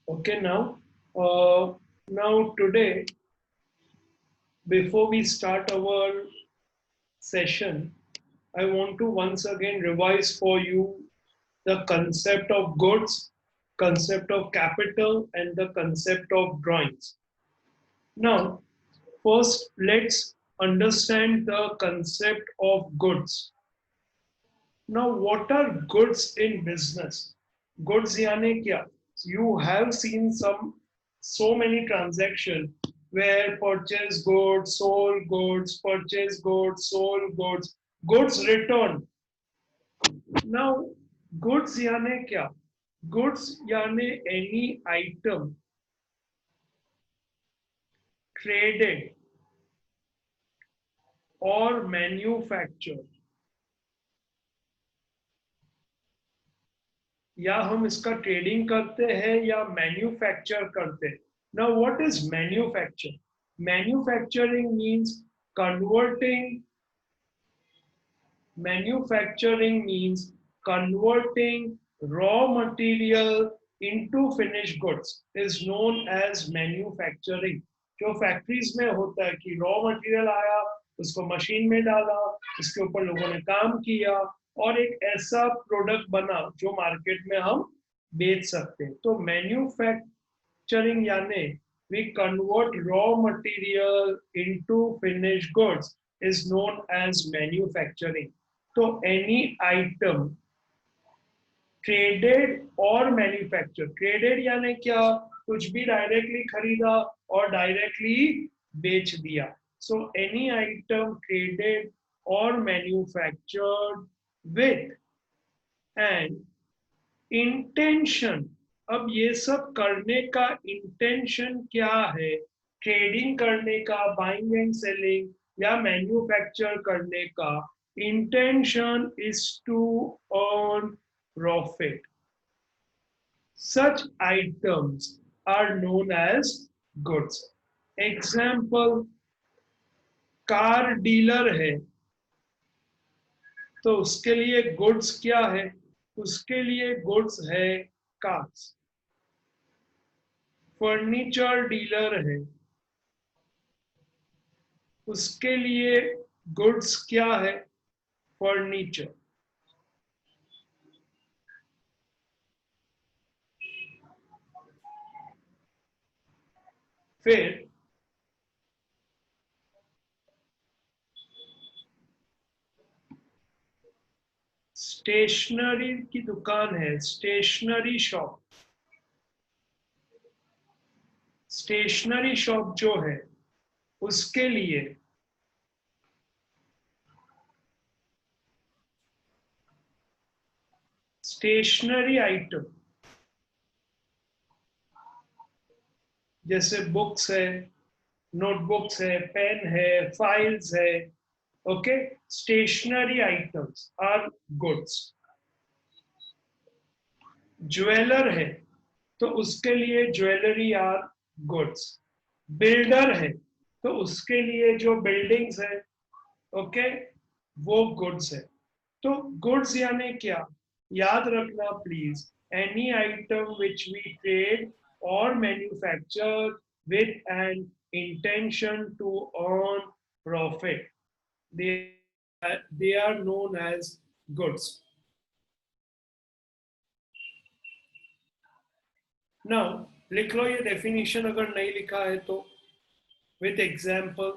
Okay, now today, before we start our session, I want to once again revise for you the concept of goods, concept of capital, and the concept of drawings. Now, first, let's understand the concept of goods. Now, what are goods in business? Goods यानी क्या? You have seen so many transactions where purchase goods, sold goods, purchase goods, sold goods, goods returned. Now, goods यानी क्या? Goods यानी any item traded or manufactured, या हम इसका trading करते हैं या मैन्युफैक्चर करते हैं. Now what is manufacture? Manufacturing means converting manufacturing means converting raw material into finished goods is known as manufacturing. जो फैक्ट्रीज में होता है कि रॉ मटेरियल आया, उसको मशीन में डाला, उसके ऊपर लोगों ने काम किया और एक ऐसा प्रोडक्ट बना जो मार्केट में हम बेच सकते हैं. तो मैन्युफैक्चरिंग यानी we convert raw material into finished goods is known as manufacturing. तो एनी आइटम ट्रेडेड और मैन्युफैक्चर, ट्रेडेड यानी क्या? कुछ भी डायरेक्टली खरीदा और डायरेक्टली बेच दिया. सो एनी आइटम ट्रेडेड और मैन्युफैक्चर्ड विथ एंड इंटेंशन. अब ये सब करने का इंटेंशन क्या है? ट्रेडिंग करने का, बाइंग एंड सेलिंग, या मैन्युफैक्चर करने का intention is to earn profit. Such items are known as goods. Example, car dealer है तो उसके लिए गुड्स क्या है? उसके लिए गुड्स है कार्स. फर्नीचर डीलर है, उसके लिए गुड्स क्या है? फर्नीचर. फिर स्टेशनरी की दुकान है, स्टेशनरी शॉप. स्टेशनरी शॉप जो है उसके लिए स्टेशनरी आइटम जैसे बुक्स है, नोटबुक्स है, पेन है, फाइल्स है. Okay, stationery items are goods. Jeweller है तो उसके लिए ज्वेलरी आर गुड्स. बिल्डर है तो उसके लिए जो बिल्डिंग्स है, ओके, वो गुड्स है. तो गुड्स यानी क्या? याद रखना please, any item which we trade or manufacture with an intention to earn profit. They are known as goods. Now, लिख लो ये definition अगर नहीं लिखा है तो, with example.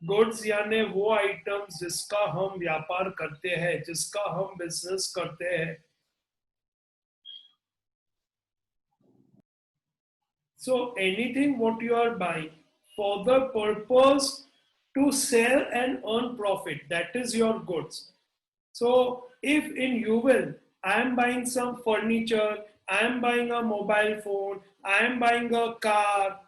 गुड्स यानी वो आइटम्स जिसका हम व्यापार करते हैं, जिसका हम बिजनेस करते हैं. So anything what you are buying for the purpose to sell and earn profit, that is your goods. So if in Uval I am buying some furniture, I am buying a mobile phone, I am buying a car,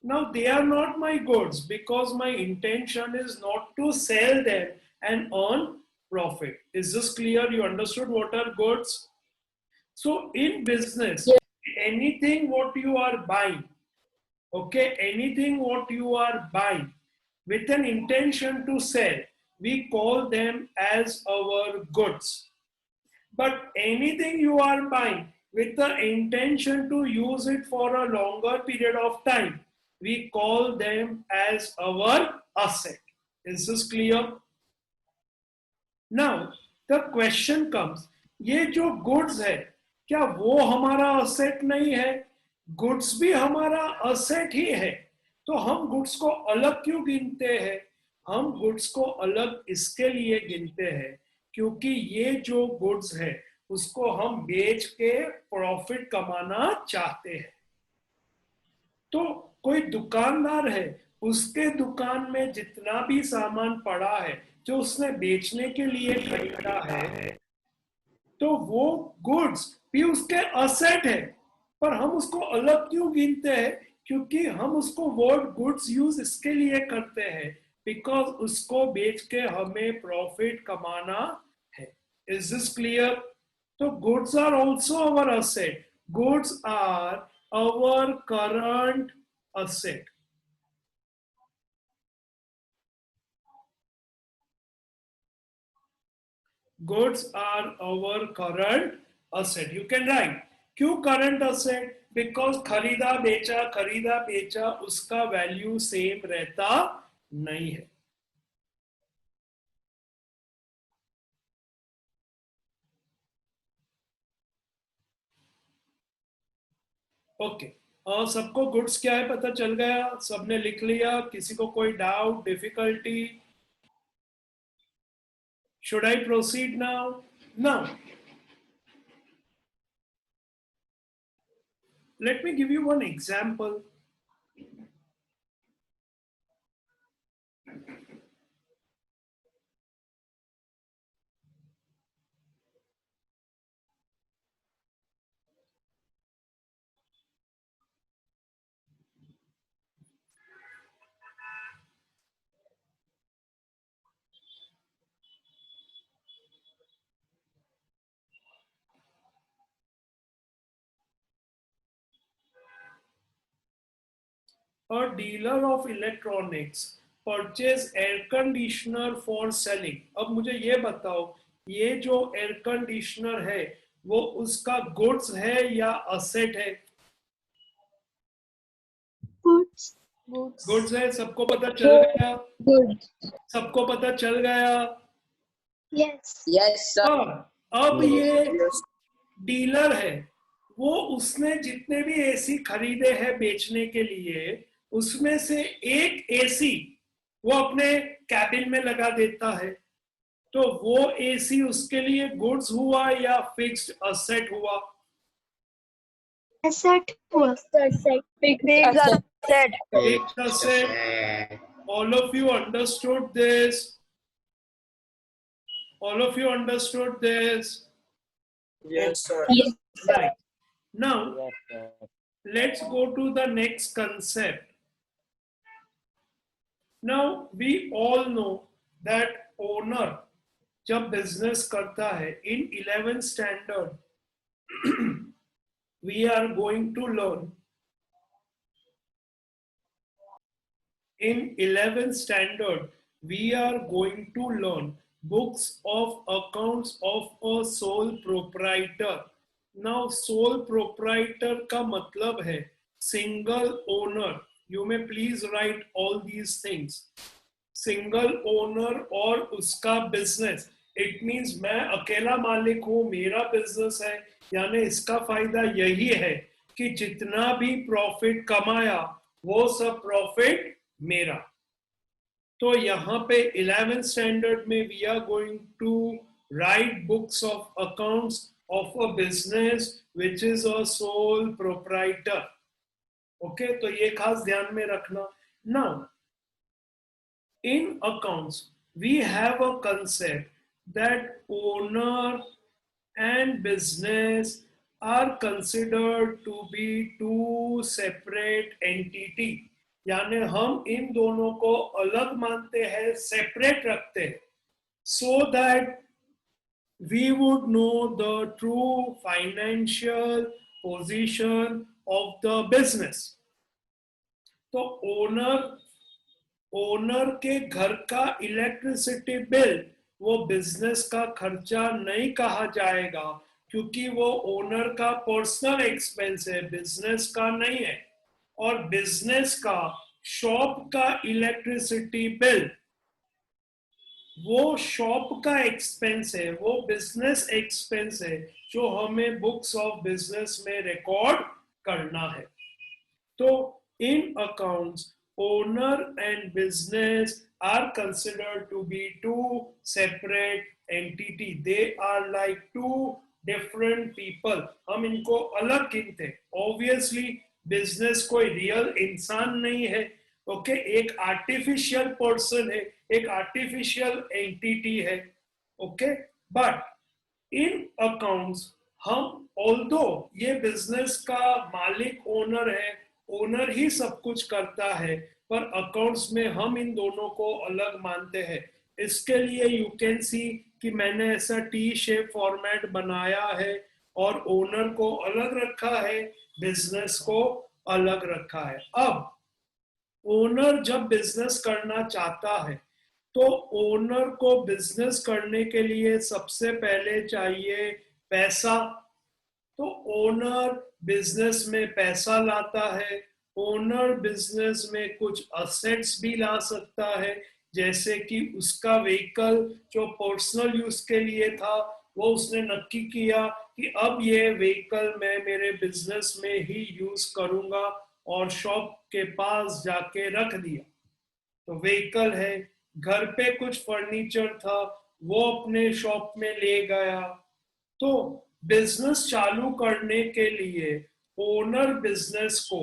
now they are not my goods because my intention is not to sell them and earn profit. Is this clear? You understood what are goods? So in business, anything what you are buying, Okay, anything what you are buying with an intention to sell, we call them as our goods. But anything you are buying with the intention to use it for a longer period of time, we call them as our asset. Is this clear? Now, the question comes, ये जो goods है, क्या वो हमारा asset नहीं है? Goods भी हमारा asset ही है. तो हम goods को अलग क्यों गिनते हैं? हम goods को अलग इसके लिए गिनते हैं क्योंकि ये जो goods है उसको हम बेच के प्रॉफिट कमाना चाहते हैं. तो कोई दुकानदार है, उसके दुकान में जितना भी सामान पड़ा है जो उसने बेचने के लिए खरीदा है, तो वो गुड्स भी उसके असेट है. पर हम उसको अलग क्यों गिनते हैं? क्योंकि हम उसको वर्ड गुड्स यूज इसके लिए करते हैं बिकॉज उसको बेच के हमें प्रॉफिट कमाना है. Is this clear? तो goods are also our asset. Goods are our current asset. Goods are our current asset. You can write. क्यों current asset? Because खरीदा बेचा उसका वैल्यू सेम रहता नहीं है. ओके, और सबको गुड्स क्या है पता चल गया? सबने लिख लिया? किसी को कोई doubt, difficulty? Should I proceed now? Now, let me give you one example. A dealer of electronics purchase air conditioner for selling. अब मुझे ये बताओ, ये जो एयर कंडीशनर है वो उसका गुड्स है या असेट है? Goods. गुड्स है. सबको पता चल गया? Goods. सबको पता चल गया? Yes. Yes, sir. अब ये डीलर है, वो उसने जितने भी एसी खरीदे हैं बेचने के लिए, उसमें से एक एसी वो अपने कैबिन में लगा देता है. तो वो एसी उसके लिए गुड्स हुआ या फिक्स्ड असेट हुआ? Asset. Asset. Fixed asset. Fixed asset. All of you understood this? All of you understood this? Yes, sir. Yes. Right. Now, let's go to the next concept. Now, we all know that owner जब business करता है, in 11th standard, we are going to learn. In 11th standard, we are going to learn books of accounts of a sole proprietor. Now, sole proprietor का मतलब है single owner. You may please write all these things. Single owner और उसका business. It means मैं अकेला मालिक हूँ, मेरा business है, यानी इसका फायदा यही है कि जितना भी प्रॉफिट कमाया वो सब प्रॉफिट मेरा. तो यहाँ पे 11th स्टैंडर्ड में we are going to write books of accounts of a business which is a sole proprietor. Okay, तो ये खास ध्यान में रखना. Now in accounts we have a concept that owner and business are considered to be two separate entity. यानी हम इन दोनों को अलग मानते हैं, सेपरेट रखते हैं, so that we would know the true financial position of the business. तो ओनर के घर का इलेक्ट्रिसिटी बिल वो बिजनेस का खर्चा नहीं कहा जाएगा, क्योंकि वो ओनर का पर्सनल एक्सपेंस है, बिजनेस का नहीं है। और बिजनेस का शॉप का इलेक्ट्रिसिटी बिल वो शॉप का एक्सपेंस है, वो बिजनेस एक्सपेंस है जो हमें बुक्स ऑफ बिजनेस में रिकॉर्ड करना है। तो in accounts, owner and business are considered to be two separate entity. They are like two different people. हम इनको अलग गिनते हैं। Obviously, business कोई real इंसान नहीं है, ओके एक आर्टिफिशियल पर्सन है, एक आर्टिफिशियल एंटिटी है, ओके। बट इन अकाउंट्स हम ऑल्दो ये बिजनेस का मालिक ओनर है, ओनर ही सब कुछ करता है, पर अकाउंट्स में हम इन दोनों को अलग मानते हैं। इसके लिए यू कैन सी कि मैंने ऐसा टी शेप फॉर्मेट बनाया है और ओनर को अलग रखा है, बिजनेस को अलग रखा है। अब ओनर जब बिजनेस करना चाहता है तो ओनर को बिजनेस करने के लिए सबसे पहले चाहिए पैसा। तो ओनर बिजनेस में पैसा लाता है। ओनर बिजनेस में कुछ असेट्स भी ला सकता है, जैसे कि उसका व्हीकल जो पर्सनल यूज के लिए था वो उसने नक्की किया कि अब ये व्हीकल मैं मेरे बिजनेस में ही यूज करूंगा और शॉप के पास जाके रख दिया, तो व्हीकल है। घर पे कुछ फर्नीचर था वो अपने शॉप में ले गया। तो बिजनेस चालू करने के लिए ओनर बिजनेस को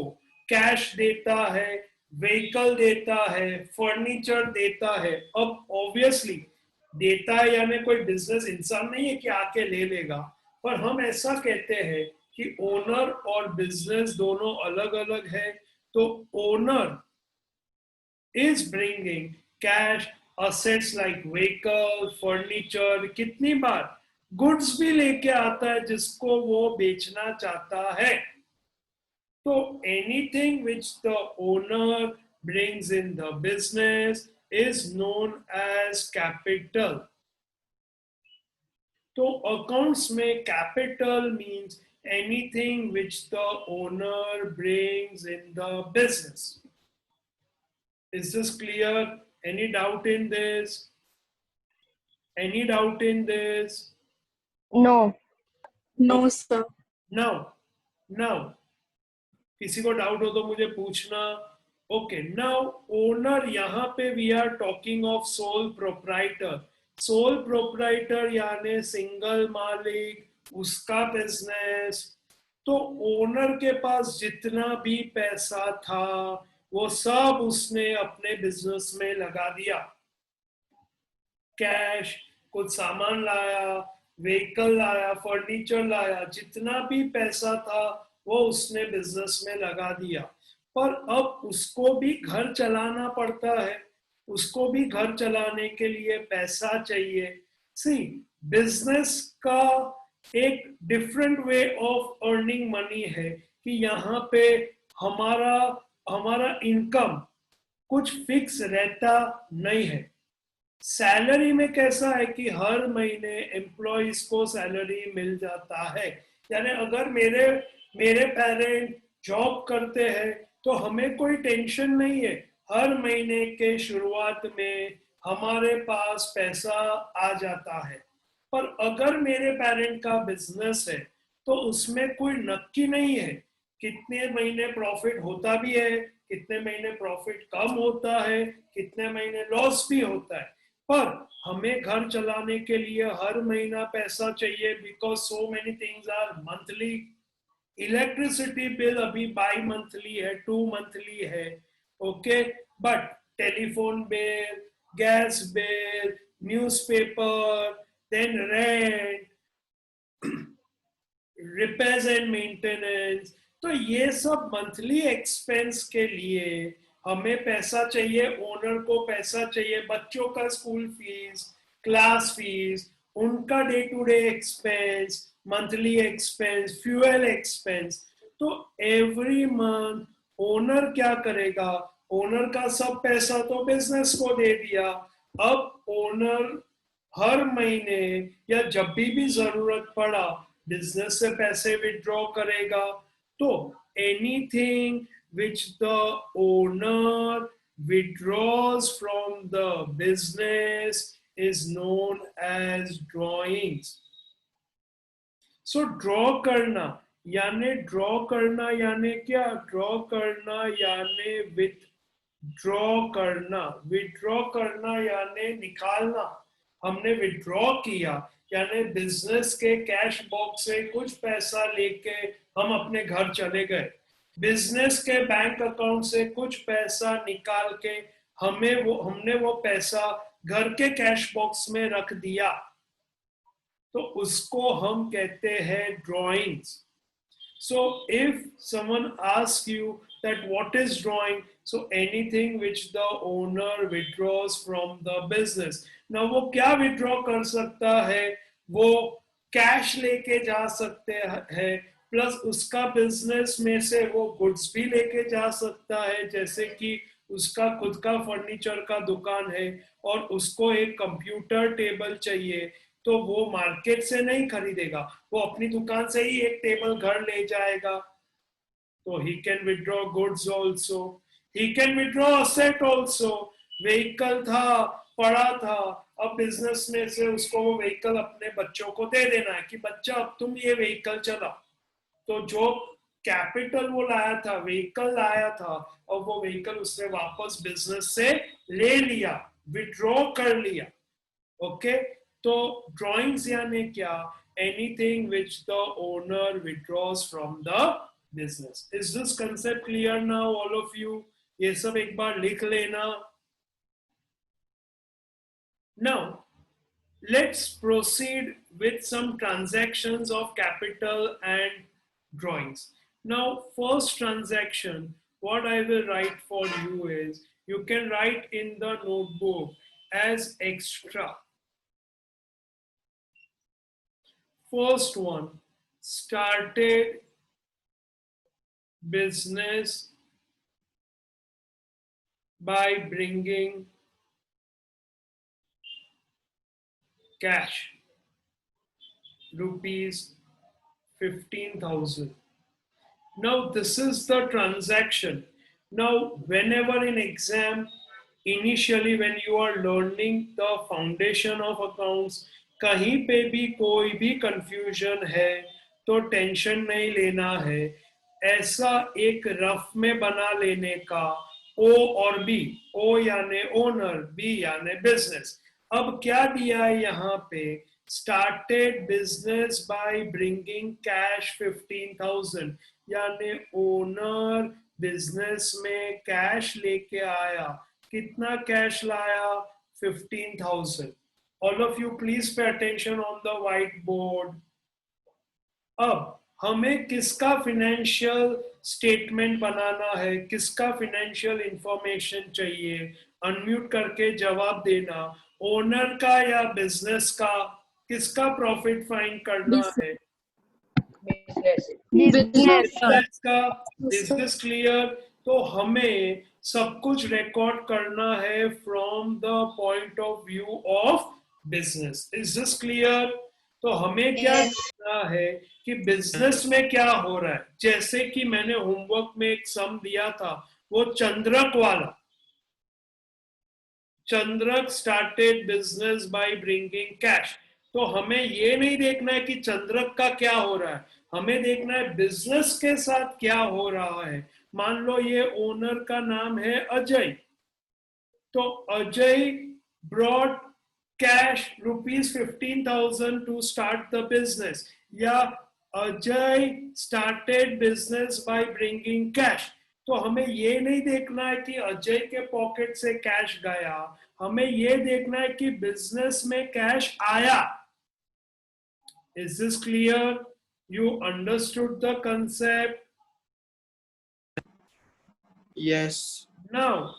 कैश देता है, व्हीकल देता है, फर्नीचर देता है। अब ऑब्वियसली देता है यानी कोई बिजनेस इंसान नहीं है कि आके ले लेगा, पर हम ऐसा कहते हैं कि ओनर और बिजनेस दोनों अलग अलग है। तो owner is bringing cash, assets like vehicle, furniture, कितनी बार गुड्स भी लेके आता है जिसको वो बेचना चाहता है। तो anything which the owner brings in the business is known as capital. तो अकाउंट्स में capital means anything which the owner brings in the business. Is this clear? Any doubt in this? Any doubt in this? No. No, sir. Now, किसी को doubt हो तो मुझे पूछना। Okay, now owner यहाँ पे we are talking of sole proprietor. Sole proprietor यानी single मालिक, उसका बिजनेस। तो ओनर के पास जितना भी पैसा था वो सब उसने अपने बिजनेस में लगा दिया। कैश, कुछ सामान लाया, व्हीकल लाया, फर्नीचर लाया, जितना भी पैसा था वो उसने बिजनेस में लगा दिया। पर अब उसको भी घर चलाना पड़ता है, उसको भी घर चलाने के लिए पैसा चाहिए। सी, बिजनेस का एक different way of earning money है कि यहाँ पे हमारा हमारा इनकम कुछ फिक्स रहता नहीं है। सैलरी में कैसा है कि हर महीने एम्प्लॉइज को सैलरी मिल जाता है, यानी अगर मेरे मेरे पेरेंट जॉब करते हैं तो हमें कोई टेंशन नहीं है, हर महीने के शुरुआत में हमारे पास पैसा आ जाता है। पर अगर मेरे पेरेंट का बिजनेस है तो उसमें कोई नक्की नहीं है, कितने महीने प्रॉफिट होता भी है, कितने महीने प्रॉफिट कम होता है, कितने महीने लॉस भी होता है। पर हमें घर चलाने के लिए हर महीना पैसा चाहिए, because so many things are monthly. Electricity bill अभी बाई मंथली है, 2 मंथली है, okay. But telephone bill, gas bill, newspaper, then rent, repairs and maintenance, तो ये सब मंथली एक्सपेंस के लिए हमें पैसा चाहिए, ओनर को पैसा चाहिए। बच्चों का स्कूल फीस, क्लास फीस, उनका day to day expense, monthly expense, fuel expense. तो एवरी मंथ ओनर क्या करेगा, ओनर का सब पैसा तो बिजनेस को दे दिया, अब ओनर हर महीने या जब भी जरूरत पड़ा बिजनेस से पैसे विड्रॉ करेगा। तो anything which the owner withdraws from the business is known as drawings. So draw करना यानी क्या, ड्रॉ करना यानी विथड्रॉ करना यानी निकालना। हमने विथड्रॉ किया यानी बिजनेस के कैश बॉक्स से कुछ पैसा लेके हम अपने घर चले गए, बिजनेस के बैंक अकाउंट से कुछ पैसा निकाल के हमने वो पैसा घर के कैश बॉक्स में रख दिया, तो उसको हम कहते हैं drawings. So if someone asks you that what is drawing, so anything which the owner withdraws from the business. Now वो क्या withdraw कर सकता है, वो कैश लेके जा सकते हैं, प्लस उसका बिजनेस में से वो गुड्स भी लेके जा सकता है, जैसे कि उसका खुद का फर्नीचर का दुकान है और उसको एक कंप्यूटर टेबल चाहिए, तो वो मार्केट से नहीं खरीदेगा, वो अपनी दुकान से ही एक टेबल घर ले जाएगा। तो he can withdraw goods also, he can withdraw asset also। Vehicle था, पड़ा था, अब बिजनेस में से उसको वो व्हीकल अपने बच्चों को दे देना है कि बच्चा अब तुम ये व्हीकल चलाओ। तो जो कैपिटल वो लाया था, व्हीकल लाया था, और वो व्हीकल उसने वापस बिजनेस से ले लिया, विड्रॉ कर लिया। ओके, तो ड्राइंग्स यानी क्या, anything which the owner withdraws from the business. Is this concept clear now all of you? ये सब एक बार लिख लेना। Now let's proceed with some transactions of capital and drawings. Now first transaction, what I will write for you is, you can write in the notebook as extra. First one, started business by bringing cash, rupees 15,000. Now this is the transaction. Now whenever in exam, initially when you are learning the foundation of accounts, कहीं पे भी कोई भी confusion है तो tension नहीं लेना है, ऐसा एक रफ में बना लेने का, O और B, O यानी ओनर, B यानी बिजनेस। अब क्या दिया है यहाँ पे, started business by bringing cash 15,000, यानी ओनर बिजनेस में कैश लेके आया। कितना कैश लाया? 15,000। All of you please pay attention on the whiteboard. अब हमें किसका फिनेंशियल स्टेटमेंट बनाना है, किसका फिनेंशियल इंफॉर्मेशन चाहिए? अनम्यूट करके जवाब देना, ओनर का या बिजनेस का? किसका प्रॉफिट फाइंड करना है? बिजनेस का। Is this clear? तो हमें सब कुछ रिकॉर्ड करना है from the point of view of business. Is this clear? तो हमें क्या करना है कि बिजनेस में क्या हो रहा है, जैसे कि मैंने होमवर्क में एक सम दिया था, वो चंद्रक वाला। Chandrak started business by bringing cash. तो हमें ये नहीं देखना है कि चंद्रक का क्या हो रहा है, हमें देखना है बिजनेस के साथ क्या हो रहा है। मान लो ये ओनर का नाम है अजय, तो Ajay brought cash rupees 15,000 to start the business, या Ajay started business by bringing cash. तो हमें ये नहीं देखना है कि अजय के पॉकेट से कैश गया, हमें ये देखना है कि बिजनेस में कैश आया। Is this clear? You understood the concept? Yes. Now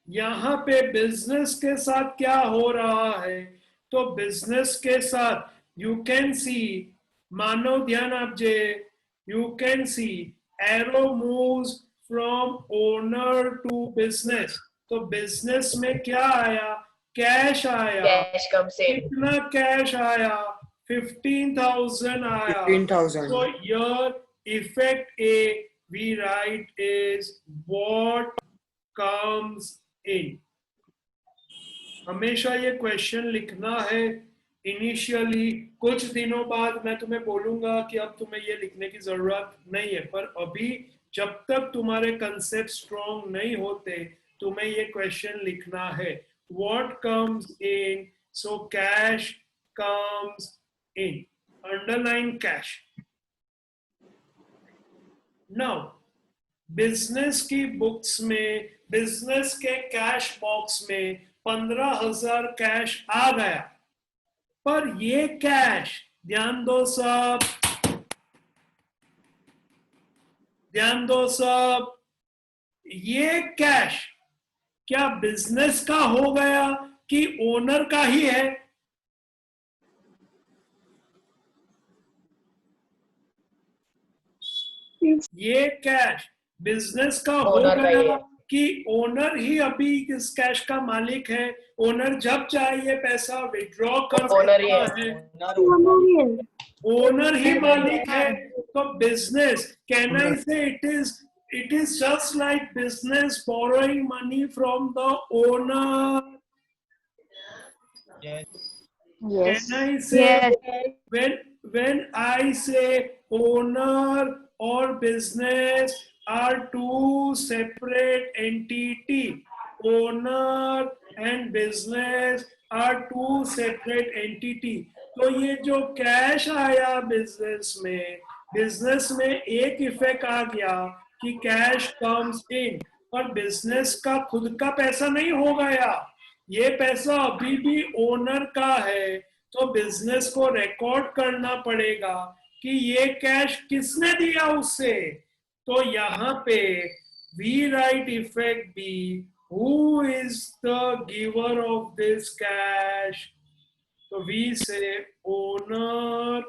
यहाँ पे बिजनेस के साथ क्या हो रहा है, तो बिजनेस के साथ यू कैन सी, मानो ध्यान आपजे, you can see arrow moves from owner to business, तो बिजनेस में क्या आया, कैश आया। Cash comes in. कितना कैश आया, 15,000 आया। 15,000. So your effect A we write is what comes in. हमेशा ये क्वेश्चन लिखना है इनिशियली। कुछ दिनों बाद मैं तुम्हें बोलूंगा कि अब तुम्हें ये लिखने की जरूरत नहीं है, पर अभी जब तक तुम्हारे कंसेप्ट स्ट्रॉन्ग नहीं होते तुम्हें ये क्वेश्चन लिखना है। What comes in, so cash comes in, underline cash. Now business की बुक्स में, बिजनेस के कैश बॉक्स में 15,000 कैश आ गया, पर ये कैश, ध्यान दो सब, ध्यान दो सब, ये कैश क्या बिजनेस का हो गया कि ओनर का ही है? ये कैश बिजनेस का हो Owner का ही गया है। कि ओनर ही अभी इस कैश का मालिक है? ओनर जब चाहिए पैसा विड्रॉ कर Owner ही सकता है। है, ओनर ही मालिक है। तो बिजनेस, कैन आई से it is just like business borrowing money from the owner? Yes. Can I say when I say owner or business are two separate entity, owner and business are two separate entity. तो ये जो cash आया business में एक effect आ गया कि cash comes इन, पर business का खुद का पैसा नहीं हो गया, ये पैसा अभी भी ओनर का है। तो बिजनेस को रिकॉर्ड करना पड़ेगा कि ये कैश किसने दिया उससे। तो यहाँ पे we write effect B, who is the giver of this cash? तो we say owner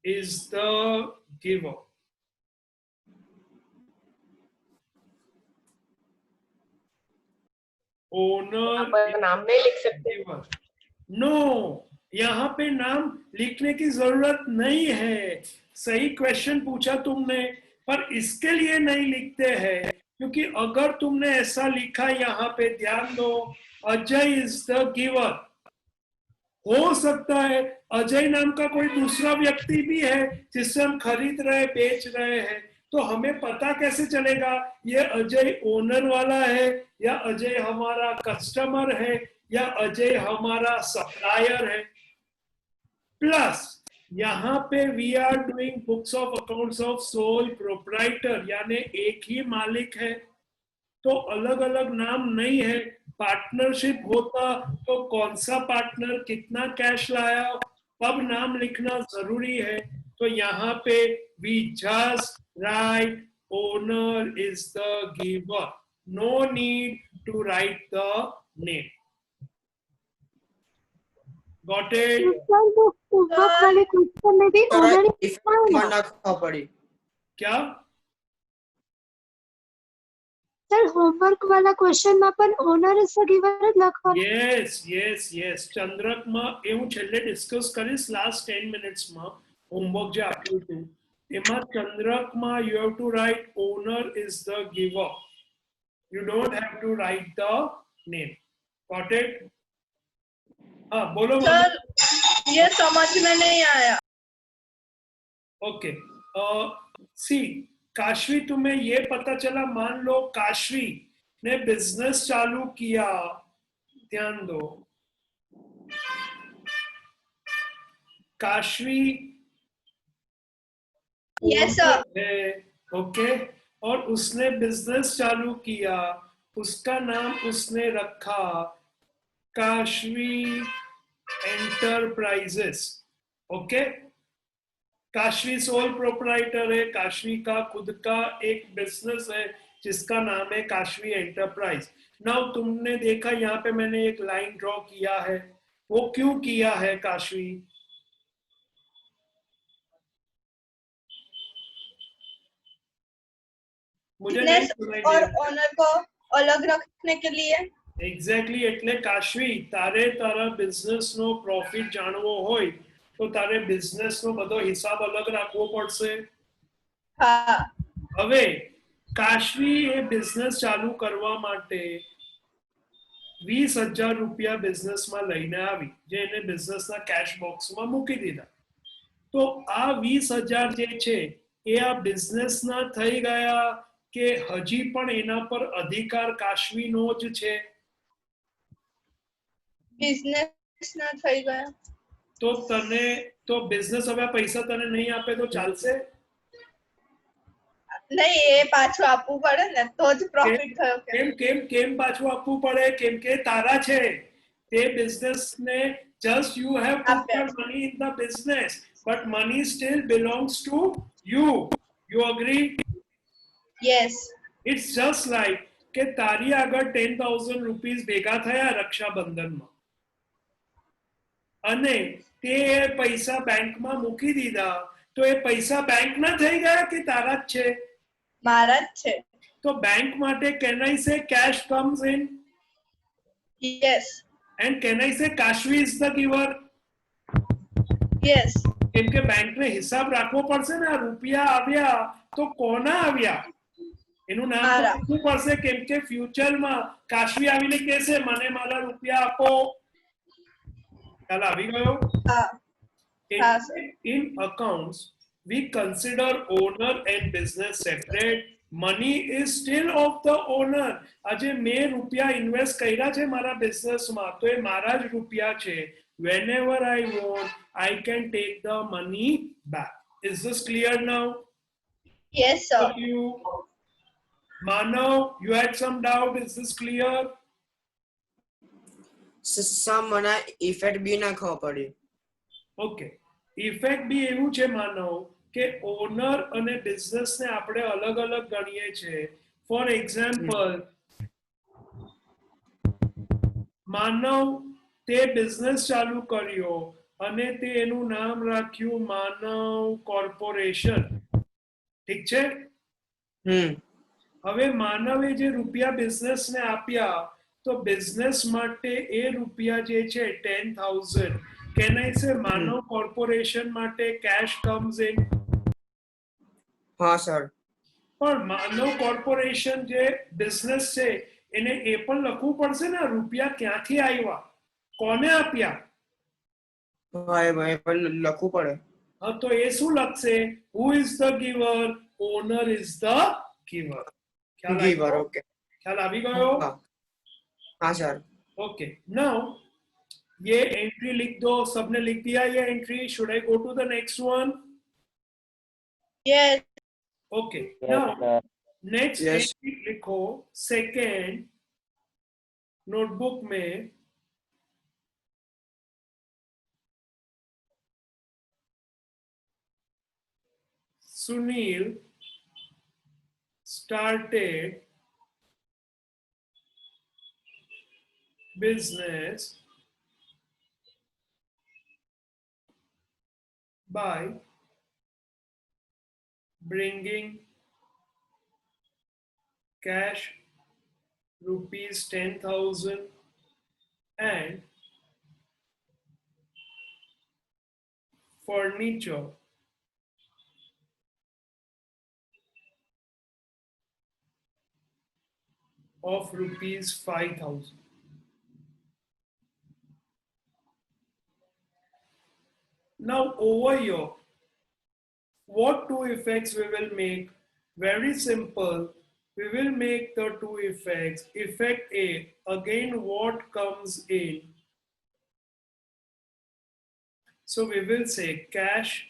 is the giver. Owner नाम नहीं लिख सकते। नो, यहाँ पे नाम लिखने की जरूरत नहीं है। सही क्वेश्चन पूछा तुमने, पर इसके लिए नहीं लिखते हैं क्योंकि अगर तुमने ऐसा लिखा यहाँ पे, ध्यान दो, अजय इज द गिवर, हो सकता है अजय नाम का कोई दूसरा व्यक्ति भी है जिससे हम खरीद रहे बेच रहे हैं, तो हमें पता कैसे चलेगा ये अजय ओनर वाला है या अजय हमारा कस्टमर है या अजय हमारा सप्लायर है? प्लस यहाँ पे we are doing books of accounts of sole proprietor, यानी एक ही मालिक है, तो अलग अलग नाम नहीं है। पार्टनरशिप होता तो कौन सा पार्टनर कितना कैश लाया तब नाम लिखना जरूरी है। तो यहाँ पे we just write owner is the giver, no need to write the name. Got it? वाले क्वेश्चन में भी ओनर लिखना पड़ी। क्या सर, होमवर्क वाला क्वेश्चन में अपन ओनर इज द गिवर લખવાનું? યસ ચંદ્રકમાં એવું છેલ્લે ડિસ્કસ કરીશ લાસ્ટ 10 મિનિટ્સમાં હોમવર્ક જે આપ્યું હતું એમાં ચંદ્રકમાં you have to write owner is the giver, you don't have to write the name. Got it? हाँ बोलो सर, ये समझ में नहीं आया। ओके सी काशवी, तुम्हें ये पता चला, मान लो काशवी ने बिजनेस चालू किया, ध्यान दो, काशवी यस सर। है, ओके, और उसने बिजनेस चालू किया, उसका नाम उसने रखा Kashvi enterprises. Okay, Kashvi sole proprietor है, काशवी का खुद का एक बिजनेस है जिसका नाम है काशवी एंटरप्राइज। नाउ तुमने देखा यहाँ पे मैंने एक लाइन ड्रॉ किया है, वो क्यों किया है काशवी? मुझे नहीं बिजनेस सुनाई और दे रहा। ओनर को अलग रखने के लिए એક્ઝેક્ટલી, એટલે કાશવી તારે તારા બિઝનેસ નો પ્રોફિટ જાણવો હોય તો તારે બિઝનેસ નો બધો હિસાબ અલગ રાખવો પડશે. हाँ હવે કાશવી એ બિઝનેસ ચાલુ કરવા માટે 20,000 રૂપિયા બિઝનેસમાં લઈને આવી, જે એને બિઝનેસના કેશ બોક્સમાં મૂકી દીધા. તો આ 20,000 જે છે એ આ બિઝનેસના થઈ ગયા કે હજી પણ એના પર અધિકાર કાશવીનો જ છે? बिजनेस ना થઈ ગયા તો તને તો બિઝનેસ હવે પૈસા તને નહીં આપે તો ચાલશે? નહીં એ પાછું આપવું પડે ને તો જ પ્રોફિટ થયો કે કેમ કેમ કેમ પાછું આપવું પડે? કેમ કે તારા છે તે બિઝનેસને just you have put your money in the business but money still belongs to you. You agree? Yes It's just like કે તારી આગળ 10,000 rupees ભેગા થયા રક્ષાબંધનમાં અને તે પૈસા બેંકમાં મૂકી દીધા, તો એ પૈસા બેંકના થઈ ગયા કે તારા જ છે? મારા જ છે તો બેંક માટે can I say cash comes in yes and can I say Kashvi is the giver? Yes કેમ કે બેંકને હિસાબ રાખવો પડશે ને, આ રૂપિયા આવ્યા તો કોના આવ્યા એનું નામ તો મારા. આપવું પડશે. કેમ કે ફ્યુચરમાં કાશવી આવીને કહેશે મને મારા રૂપિયા આપો. ખ્યાલ આવી ગયો? હા હા sir In accounts we consider owner and business separate. Money is still of the owner. આજે મેં રૂપિયા ઇન્વેસ્ટ કર્યા છે મારા બિઝનેસમાં તો એ મારા જ રૂપિયા છે. Whenever I want I can take the money back. Is this clear now? Yes sir You Manav, you had some doubt. Is this clear? Sir મને ઇફેક્ટ બી નાખવા પડી. ઓકે, ઇફેક્ટ બી એવું છે માનવ કે ઓનર અને બિઝનેસ ને આપણે અલગ અલગ ગણીએ છે. ફોર એક્ઝામ્પલ, માનવ તે બિઝનેસ ચાલુ કર્યો અને તે એનું નામ રાખ્યું માનવ કોર્પોરેશન. ઠીક છે? હવે માનવે જે રૂપિયા બિઝનેસ ને આપ્યા તો બિઝનેસ માટે એ રૂપિયા જે છે 10,000. Can I say Manav corporation માટે cash comes in? હા સર. પણ માનવ કોર્પોરેશન જે બિઝનેસ છે એને એ પણ લખવું પડશે ને રૂપિયા ક્યાંથી આવ્યા, કોને આપ્યા? હા એ પણ લખવું પડે. હા તો એ શું લખશે? Who is the giver? Owner is the giver. Giver. Okay. ખ્યાલ આવી ગયો? હા સર. ओके, नाउ ये एंट्री लिख दो. सबने लिख दिया ये एंट्री? Should I go to the next one? Yes okay, now next Yes. Entry लिखो सेकेंड नोटबुक में. Sunil started business by bringing cash rupees 10,000 and furniture of rupees 5,000. Now over here, what two effects we will make? Very simple. We will make the two effects. Effect A, again what comes in? So we will say cash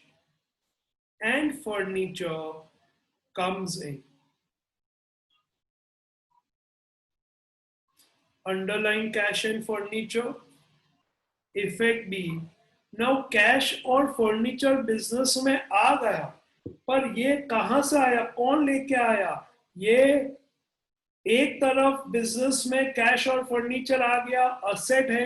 and furniture comes in. Underline cash and furniture. Effect B. Now cash और furniture business में आ गया, पर ये कहां से आया, कौन लेके आया? ये एक तरफ बिजनेस में कैश और फर्नीचर आ गया, असेट है,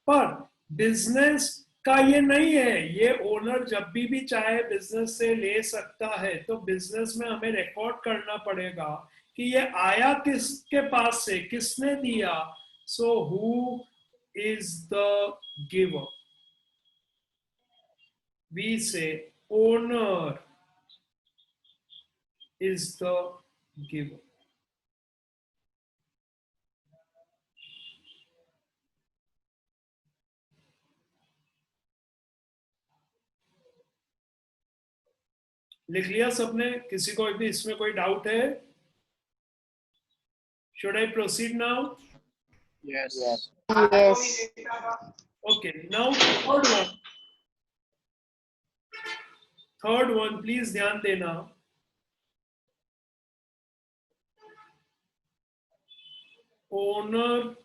पर बिजनेस का ये नहीं है. ये ओनर जब भी चाहे बिजनेस से ले सकता है. तो बिजनेस में हमें रिकॉर्ड करना पड़ेगा कि ये आया किसके पास से, किसने दिया. So who is the giver. We say owner is the giver. लिख लिया सबने? किसी को भी इसमें कोई डाउट है? Should I proceed now? Yes. Yes. Okay, now third one. Third one, please ध्यान देना. Owner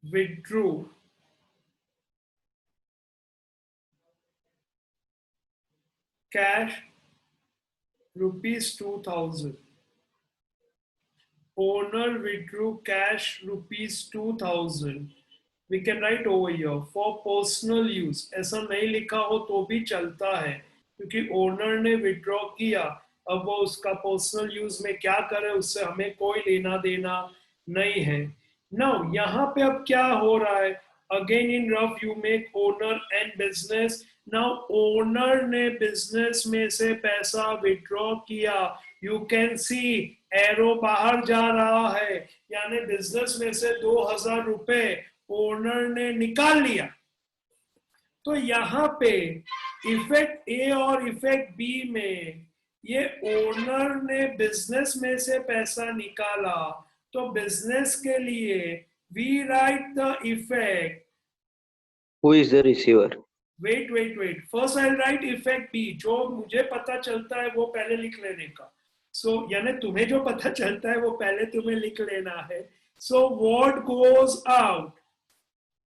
withdrew cash rupees 2000. Owner withdrew cash rupees 2000. We can write over here for personal use. ऐसा नहीं लिखा हो तो भी चलता है क्योंकि ओनर ने विड्रॉ किया. अब वो उसका पर्सनल यूज में क्या करे उससे हमें कोई लेना देना नहीं है. नाउ यहाँ पे अब क्या हो रहा है? Again in rough you make owner and business. Now owner ने बिजनेस में से पैसा विड्रॉ किया. यू कैन सी एरो बाहर जा रहा है, यानी बिजनेस में से 2000 रुपए ओनर ने निकाल लिया. तो यहाँ पे इफेक्ट ए और इफेक्ट बी में ये ओनर ने बिजनेस में से पैसा निकाला, तो बिजनेस के लिए we write the effect. Who is the receiver? Wait first I write effect B. जो मुझे पता चलता है वो पहले लिख लेने का. सो यानी तुम्हें जो पता चलता है वो पहले तुम्हें लिख लेना है. So what goes out.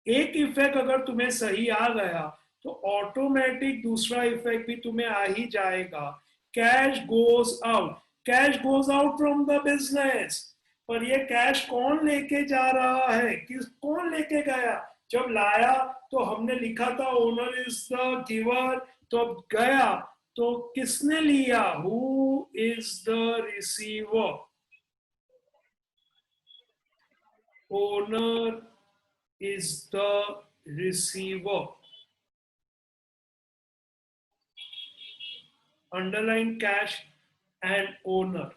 एक इफेक्ट अगर तुम्हें सही आ गया तो ऑटोमेटिक दूसरा इफेक्ट भी तुम्हें आ ही जाएगा. Cash goes out. Cash goes out from the business. पर ये कैश कौन लेके जा रहा है? कौन लेके गया? जब लाया तो हमने लिखा था ओनर इज द गिवर. तो अब गया तो किसने लिया? Who is the receiver? Owner is the receiver. Underline cash and owner.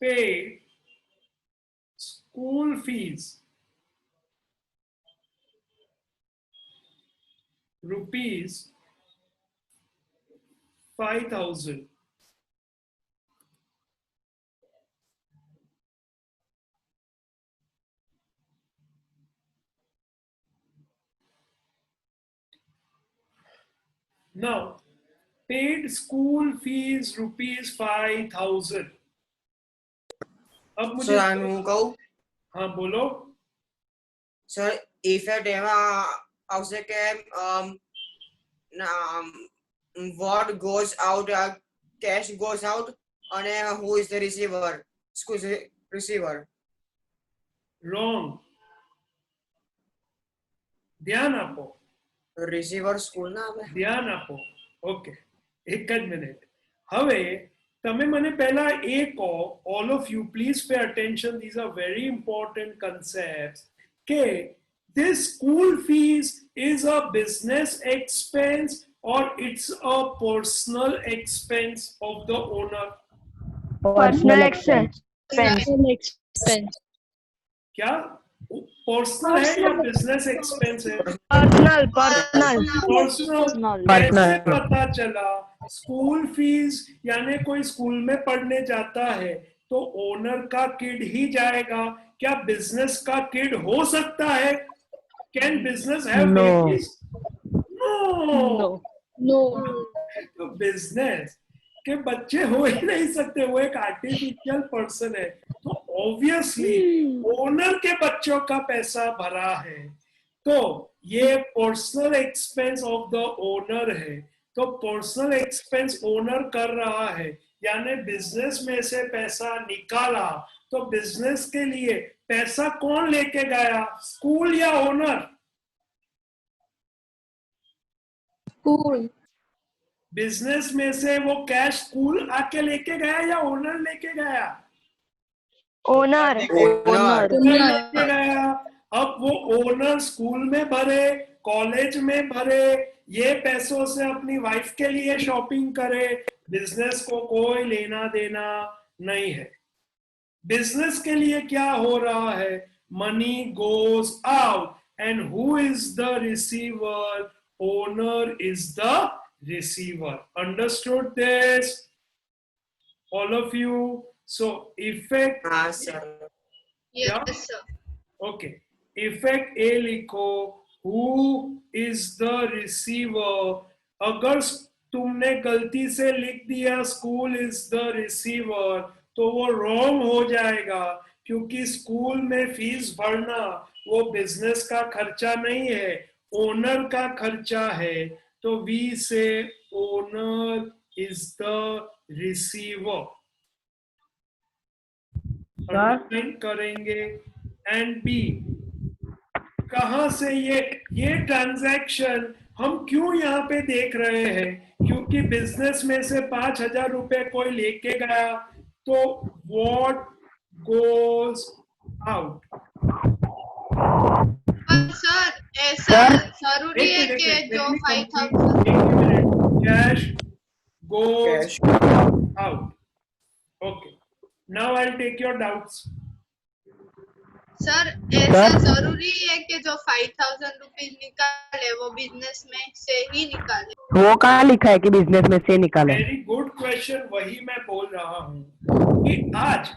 Pay school fees rupees 5000. Now, paid school fees rupees 5000. अब मुझे सर હું કહું हाँ बोलो. સર ઇફેક્ટ એમાં આવશે કે what goes out cash goes out અને who is the receiver school receiver. Wrong. ध्यान आपो. receiver school ના આવે. ध्यान આપો. ઓકે, એક જ મિનિટ. હવે તમે મને પહેલા એ કહો, all of you please pay attention, these are very important concepts, કે this school fees is a business expense or it's a personal expense of the owner? Personal expense. क्या पर्सनल है या बिजनेस एक्सपेंस है? Personal. Personal. कैसे पता चला? School fees यानी कोई स्कूल में पढ़ने जाता है तो ओनर का किड ही जाएगा. क्या बिजनेस का किड हो सकता है? Can business have babies? No. तो बिजनेस के बच्चे हो ही नहीं सकते, वो एक आर्टिफिशियल पर्सन है. तो ऑब्वियसली ओनर के बच्चों का पैसा भरा है, तो ये personal expense of the owner है. तो पर्सनल एक्सपेंस ओनर कर रहा है, यानी बिजनेस में से पैसा निकाला, तो बिजनेस के लिए पैसा कौन लेके गया, स्कूल या ओनर? स्कूल। बिजनेस में से वो कैश स्कूल आके लेके गया या ओनर लेके गया? ओनर ओनर लेके गया। अब वो ओनर स्कूल में भरे, कॉलेज में भरे, ये पैसों से अपनी वाइफ के लिए शॉपिंग करे, बिजनेस को कोई लेना देना नहीं है। बिजनेस के लिए क्या हो रहा है, money goes out and who is the receiver, owner is the receiver. Understood this, all of you? So effect, हाँ sir Yes, sir. okay, effect A लिखो, who is the receiver. अगर तुमने गलती से लिख दिया स्कूल इज द रिसीवर, तो वो रॉन्ग हो जाएगा, क्योंकि स्कूल में फीस भरना वो बिजनेस का खर्चा नहीं है, ओनर का खर्चा है। तो we say owner is the receiver, underline करेंगे। एंड बी, कहां से ये ट्रांजैक्शन हम क्यों यहाँ पे देख रहे हैं, क्योंकि बिजनेस में से 5,000 रुपए कोई लेके गया, तो व्हाट गोज आउट। पर सर ऐसा जरूरी है कि जो 5,000 cash goes Cash. out. Okay. Now I'll take your doubts. Sir ऐसा जरूरी है कि जो 5,000 रुपीज निकाले वो बिजनेस में से ही निकाले? वो कहाँ लिखा है कि बिजनेस में से निकाले? वेरी गुड क्वेश्चन, वही मैं बोल रहा हूँ कि आज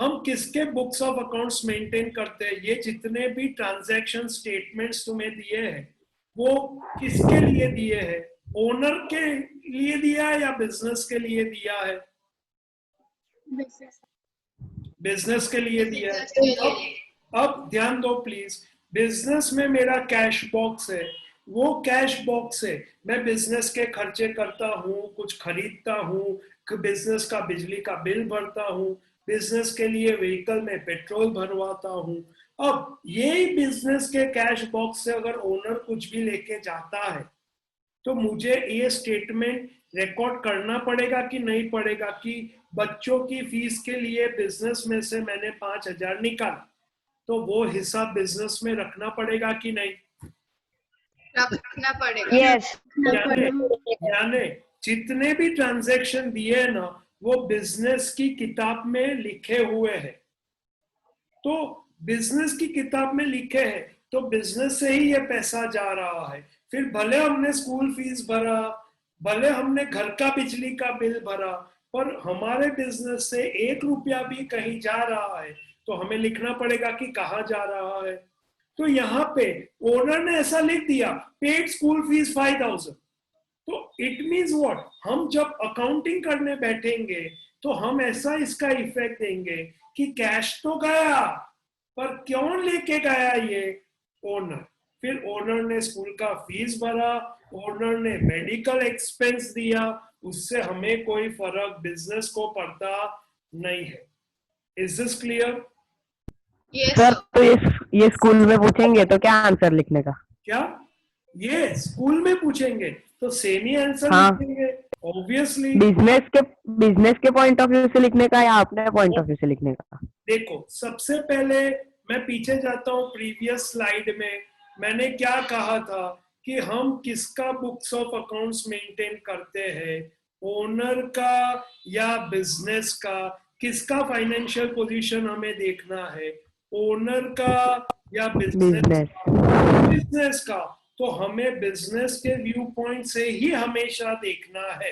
हम किसके बुक्स ऑफ अकाउंट्स मेंटेन करते हैं। ये जितने भी ट्रांजैक्शन स्टेटमेंट्स तुम्हें दिए हैं वो किसके लिए दिए हैं, ओनर के लिए दिया है या बिजनेस के लिए दिया है? बिजनेस के लिए दिया है। अब ध्यान दो प्लीज, बिजनेस में मेरा कैश बॉक्स है, वो कैश बॉक्स से मैं बिजनेस के खर्चे करता हूँ, कुछ खरीदता हूँ, बिजनेस का बिजली का बिल भरता हूँ, बिजनेस के लिए व्हीकल में पेट्रोल भरवाता हूँ। अब यही बिजनेस के कैश बॉक्स से अगर ओनर कुछ भी लेके जाता है तो मुझे ये स्टेटमेंट रिकॉर्ड करना पड़ेगा कि नहीं पड़ेगा कि बच्चों की फीस के लिए बिजनेस में से मैंने 5,000 निकाला, तो वो हिसाब बिजनेस में रखना पड़ेगा कि नहीं? रखना पड़ेगा। यस यानी जितने भी ट्रांजैक्शन दिए ना वो बिजनेस की किताब में लिखे हुए हैं, तो बिजनेस की किताब में लिखे हैं तो बिजनेस से ही ये पैसा जा रहा है। फिर भले हमने स्कूल फीस भरा, भले हमने घर का बिजली का बिल भरा, पर हमारे बिजनेस से 1 रुपया भी कहीं जा रहा है तो हमें लिखना पड़ेगा कि कहाँ जा रहा है। तो यहाँ पे ओनर ने ऐसा लिख दिया, पेड स्कूल फीस 5,000, तो इट मीन्स व्हाट, हम जब अकाउंटिंग करने बैठेंगे तो हम ऐसा इसका इफेक्ट देंगे कि कैश तो गया पर क्यों लेके गया ये ओनर। फिर ओनर ने स्कूल का फीस भरा, ओनर ने मेडिकल एक्सपेंस दिया, उससे हमें कोई फर्क बिजनेस को पड़ता नहीं है। Is this clear? Yes sir, तो ये स्कूल में पूछेंगे तो क्या आंसर लिखने का? क्या ये स्कूल में पूछेंगे तो सेम ही आंसर हाँ। लिखेंगे ऑब्वियसली। बिजनेस के पॉइंट ऑफ व्यू से लिखने का या अपने पॉइंट ऑफ व्यू से लिखने का? देखो, सबसे पहले मैं पीछे जाता हूँ, प्रीवियस स्लाइड में मैंने क्या कहा था कि हम किसका बुक्स ऑफ अकाउंट्स मेंटेन करते हैं, ओनर का या बिजनेस का? किसका फाइनेंशियल पोजीशन हमें देखना है, ओनर का या बिजनेस का? तो हमें बिजनेस के व्यू पॉइंट से ही हमेशा देखना है।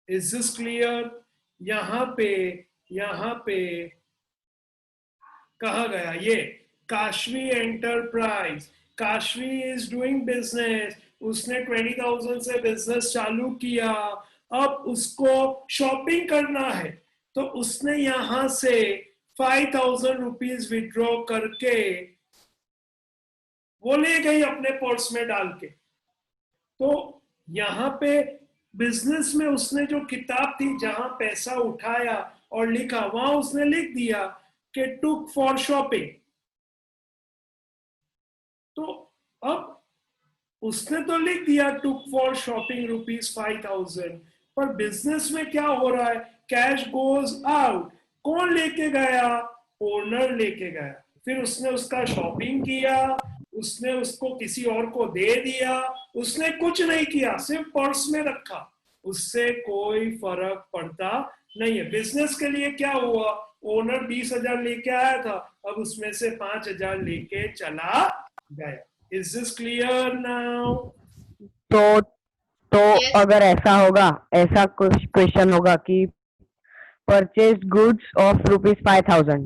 Is this clear? यहाँ पे कहा गया ये Kashvi enterprise, Kashvi is doing business, उसने 20,000 से बिजनेस चालू किया, अब उसको शॉपिंग करना है तो उसने यहां से 5,000 रुपीज विड्रॉ करके वो ले गई अपने पर्स में डाल के। तो यहाँ पे बिजनेस में उसने जो किताब थी जहां पैसा उठाया और लिखा, वहां उसने लिख दिया कि टुक फॉर शॉपिंग। तो अब उसने तो लिख दिया टुक फॉर शॉपिंग ₹5,000, पर बिजनेस में क्या हो रहा है, कैश गोज आउट। कौन लेके गया, ओनर लेके गया। फिर उसने उसका शॉपिंग किया, उसने उसको किसी और को दे दिया, उसने कुछ नहीं किया, सिर्फ पर्स में रखा, उससे कोई फर्क पड़ता नहीं है। बिजनेस के लिए क्या हुआ, ओनर 20,000 लेके आया था, अब उसमें से 5,000 लेके चला गया। Is this clear now? तो Yes. अगर ऐसा होगा, ऐसा कुछ क्वेश्चन होगा कि परचेज गुड्स ऑफ ₹5,000,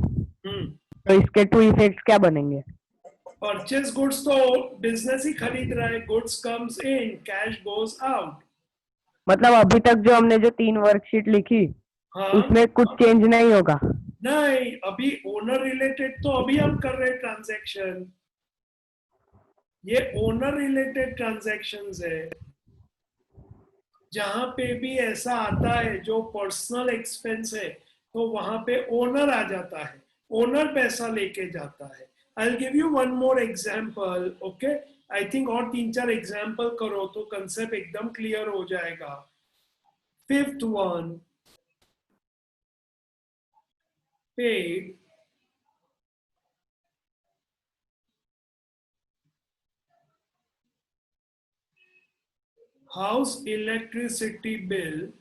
तो इसके टू इफेक्ट्स क्या बनेंगे? परचेज गुड्स तो बिजनेस ही खरीद रहा है, goods comes in, cash goes out. मतलब अभी तक जो हमने जो 3 वर्कशीट लिखी, हाँ, उसमें कुछ चेंज नहीं होगा? नहीं, अभी ओनर रिलेटेड तो अभी हम कर रहे हैं ट्रांजैक्शन, ये ओनर रिलेटेड ट्रांजैक्शंस है। जहां पे भी ऐसा आता है जो पर्सनल एक्सपेंस है, तो वहां पे ओनर आ जाता है, ओनर पैसा लेके जाता है। I will give you one more example, okay? I think और 3-4 एग्जांपल करो तो कंसेप्ट एकदम क्लियर हो जाएगा। Fifth one, paid house electricity bill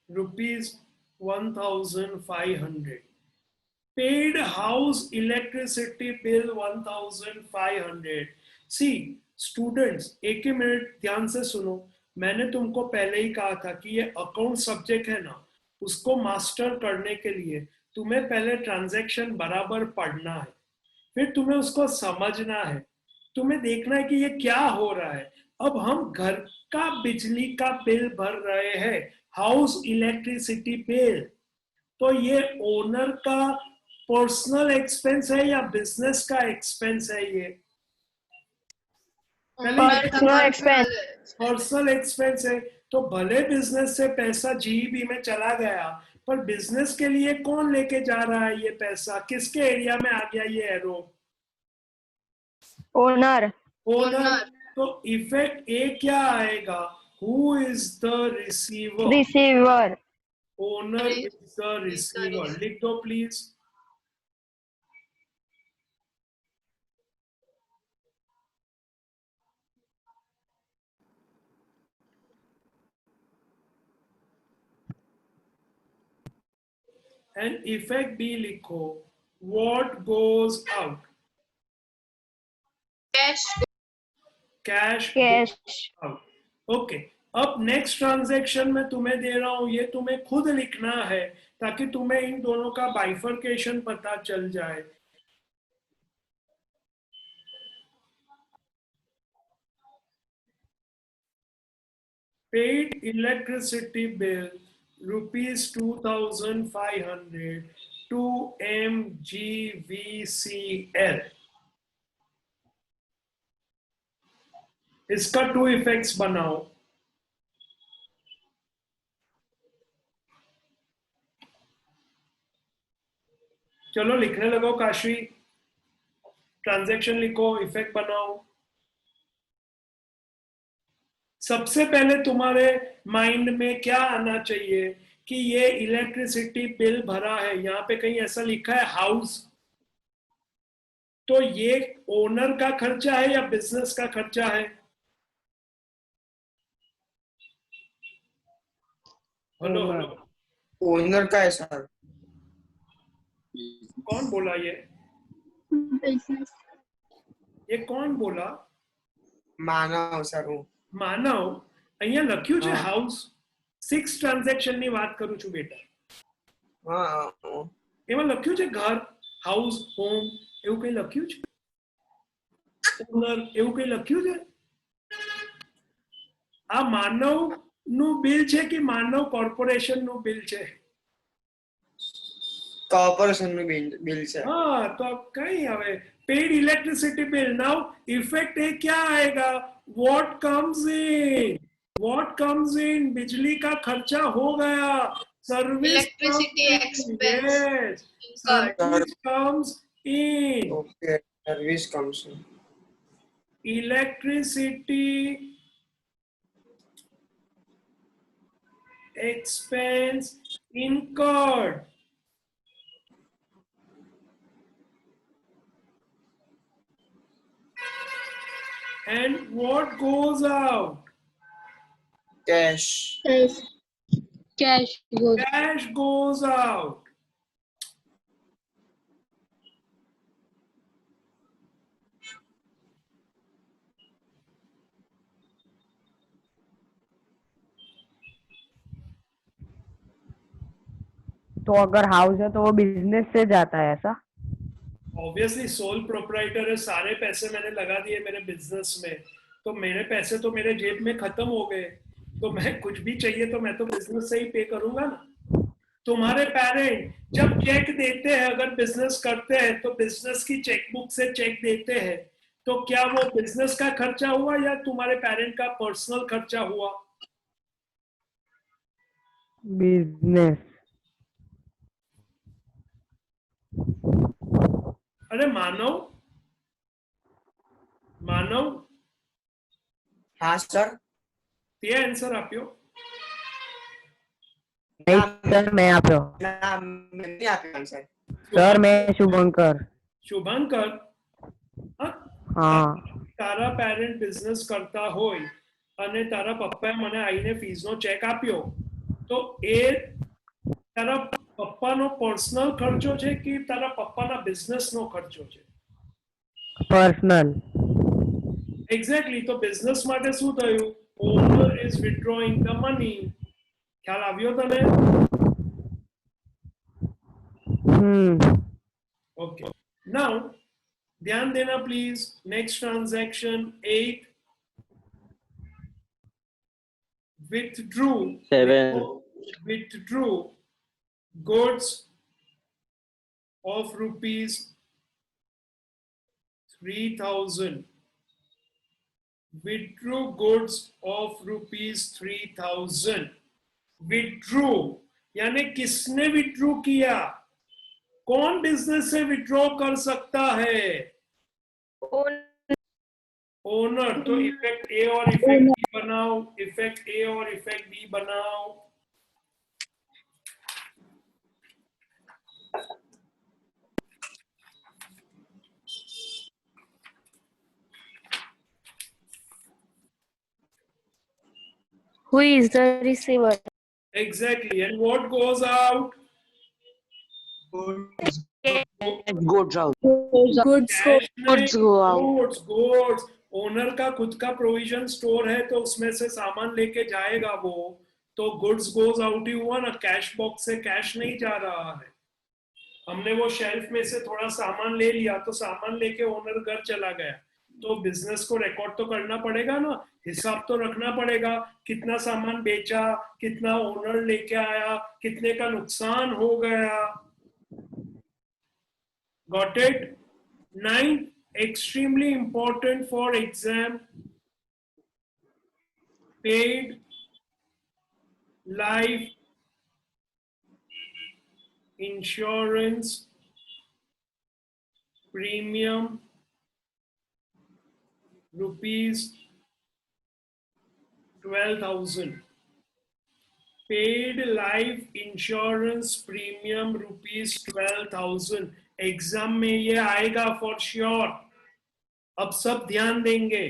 ₹1,500, paid house electricity bill 1,500। सी स्टूडेंट्स, एक ही मिनट ध्यान से सुनो। मैंने तुमको पहले ही कहा था कि ये अकाउंट सब्जेक्ट है ना, उसको मास्टर करने के लिए तुम्हें पहले ट्रांजैक्शन बराबर पढ़ना है, फिर तुम्हें उसको समझना है, तुम्हें देखना है कि ये क्या हो रहा है। अब हम घर का बिजली का बिल भर रहे हैं, हाउस इलेक्ट्रिसिटी बिल, तो ये ओनर का पर्सनल एक्सपेंस है या बिजनेस का एक्सपेंस है? ये ओनर का पर्सनल एक्सपेंस है। तो भले बिजनेस से पैसा जीईबी में चला गया, पर बिजनेस के लिए कौन लेके जा रहा है ये पैसा, किसके एरिया में आ गया ये एरो? ओनर। ओनर। तो इफेक्ट ए क्या आएगा, who is the receiver? Receiver. Owner is the receiver. लिख दो प्लीज। एंड इफेक्ट बी लिखो, what goes out? Cash cash cash. Out. Okay, अब नेक्स्ट ट्रांजैक्शन में तुम्हें दे रहा हूं, ये तुम्हें खुद लिखना है ताकि तुम्हें इन दोनों का बाइफर्केशन पता चल जाए। Paid electricity bill ₹2,500 to MGVCL। इसका टू इफेक्ट्स बनाओ। चलो लिखने लगो काशी, ट्रांजैक्शन लिखो, इफेक्ट बनाओ। सबसे पहले तुम्हारे माइंड में क्या आना चाहिए कि ये इलेक्ट्रिसिटी बिल भरा है, यहां पे कहीं ऐसा लिखा है हाउस, तो ये ओनर का खर्चा है या बिजनेस का खर्चा है? हेलो हेलो, ओनर का है सर। कौन बोला ये? बिजनेस। ये कौन बोला? માનવ સર હું માનવ, અહીંયા લખ્યું છે હા. હાઉસ। 6 ટ્રાન્ઝેક્શન ની વાત કરું છું બેટા, હા એમાં લખ્યું છે ઘર, હાઉસ, હોમ, એવું કઈ લખ્યું છે? ઓનર એવું કઈ લખ્યું છે? આ માનવ નું બિલ છે કે માનવ કોર્પોરેશન નું બિલ છે? કોર્પોરેશન નું બિલ છે. हाँ, तो अब कहीं हमें paid electricity bill. Now effect है क्या आएगा? व्हाट कम्स इन बिजली का खर्चा हो गया. Service Electricity expense yes, incurred. Service comes in. Okay service comes. Electricity expense incurred. And what goes out? Cash. Cash goes. Cash goes out. तो अगर हाउस है तो वो बिजनेस से जाता है ऐसा? ऑब्वियसली सोल प्रोप्राइटर है, सारे पैसे मैंने लगा दिए मेरे बिजनेस में, तो मेरे पैसे तो मेरे जेब में खत्म हो गए, तो मैं कुछ भी चाहिए तो मैं तो बिजनेस से ही पे करूंगा ना. तुम्हारे पेरेंट जब चेक देते हैं, अगर बिजनेस करते हैं तो बिजनेस की चेकबुक से चेक देते हैं, तो क्या वो बिजनेस का खर्चा हुआ या तुम्हारे पेरेंट का पर्सनल खर्चा हुआ? बिजनेस. अरे मानव હા સર. તે આન્સર આપ્યો. नहीं सर, मैं आप ના મેં નહીં આપ્યો આન્સર. सर मैं शुभंकर. શુભંકર, हाँ. તારા પેરેન્ટ બિઝનેસ કરતા હોય અને તારા પપ્પાએ મને આવીને ફીઝનો ચેક આપ્યો, તો એ તારા પપ્પાનો પર્સનલ ખર્ચો છે કે તારા પપ્પાના બિઝનેસનો ખર્ચો છે? पर्सनल. એક્ઝેક્ટલી. તો બિઝનેસ માટે શું થયું? Owner is withdrawing the money. ખ્યાલ આવ્યો તને? ઓકે. નાઉ ध्यान देना please. Next transaction 8. withdrew goods of rupees 3000. withdrew goods of rupees 3000. withdrew यानी किसने विड्रॉ किया? कौन बिजनेस से विड्रॉ कर सकता है? ओनर. तो इफेक्ट ए और इफेक्ट बी बनाओ. इफेक्ट ए और इफेक्ट बी बनाओ. Who is the receiver? Exactly. And what goes out? Goods out. Goods go out. goods. Owner का खुद का प्रोविजन स्टोर है तो उसमें से सामान लेके जाएगा वो, तो गुड्स गोज आउट ही हुआ ना. कैश बॉक्स से कैश नहीं जा रहा है. हमने वो शेल्फ में से थोड़ा सामान ले लिया, तो सामान लेके ओनर घर चला गया, तो बिजनेस को रिकॉर्ड तो करना पड़ेगा ना, हिसाब तो रखना पड़ेगा. कितना सामान बेचा, कितना ओनर लेके आया, कितने का नुकसान हो गया. Got it? 9. Extremely important for exam. Paid life insurance premium rupees 12,000. Paid life insurance premium rupees 12,000. Exam में ये आएगा फॉर श्योर. अब सब ध्यान देंगे.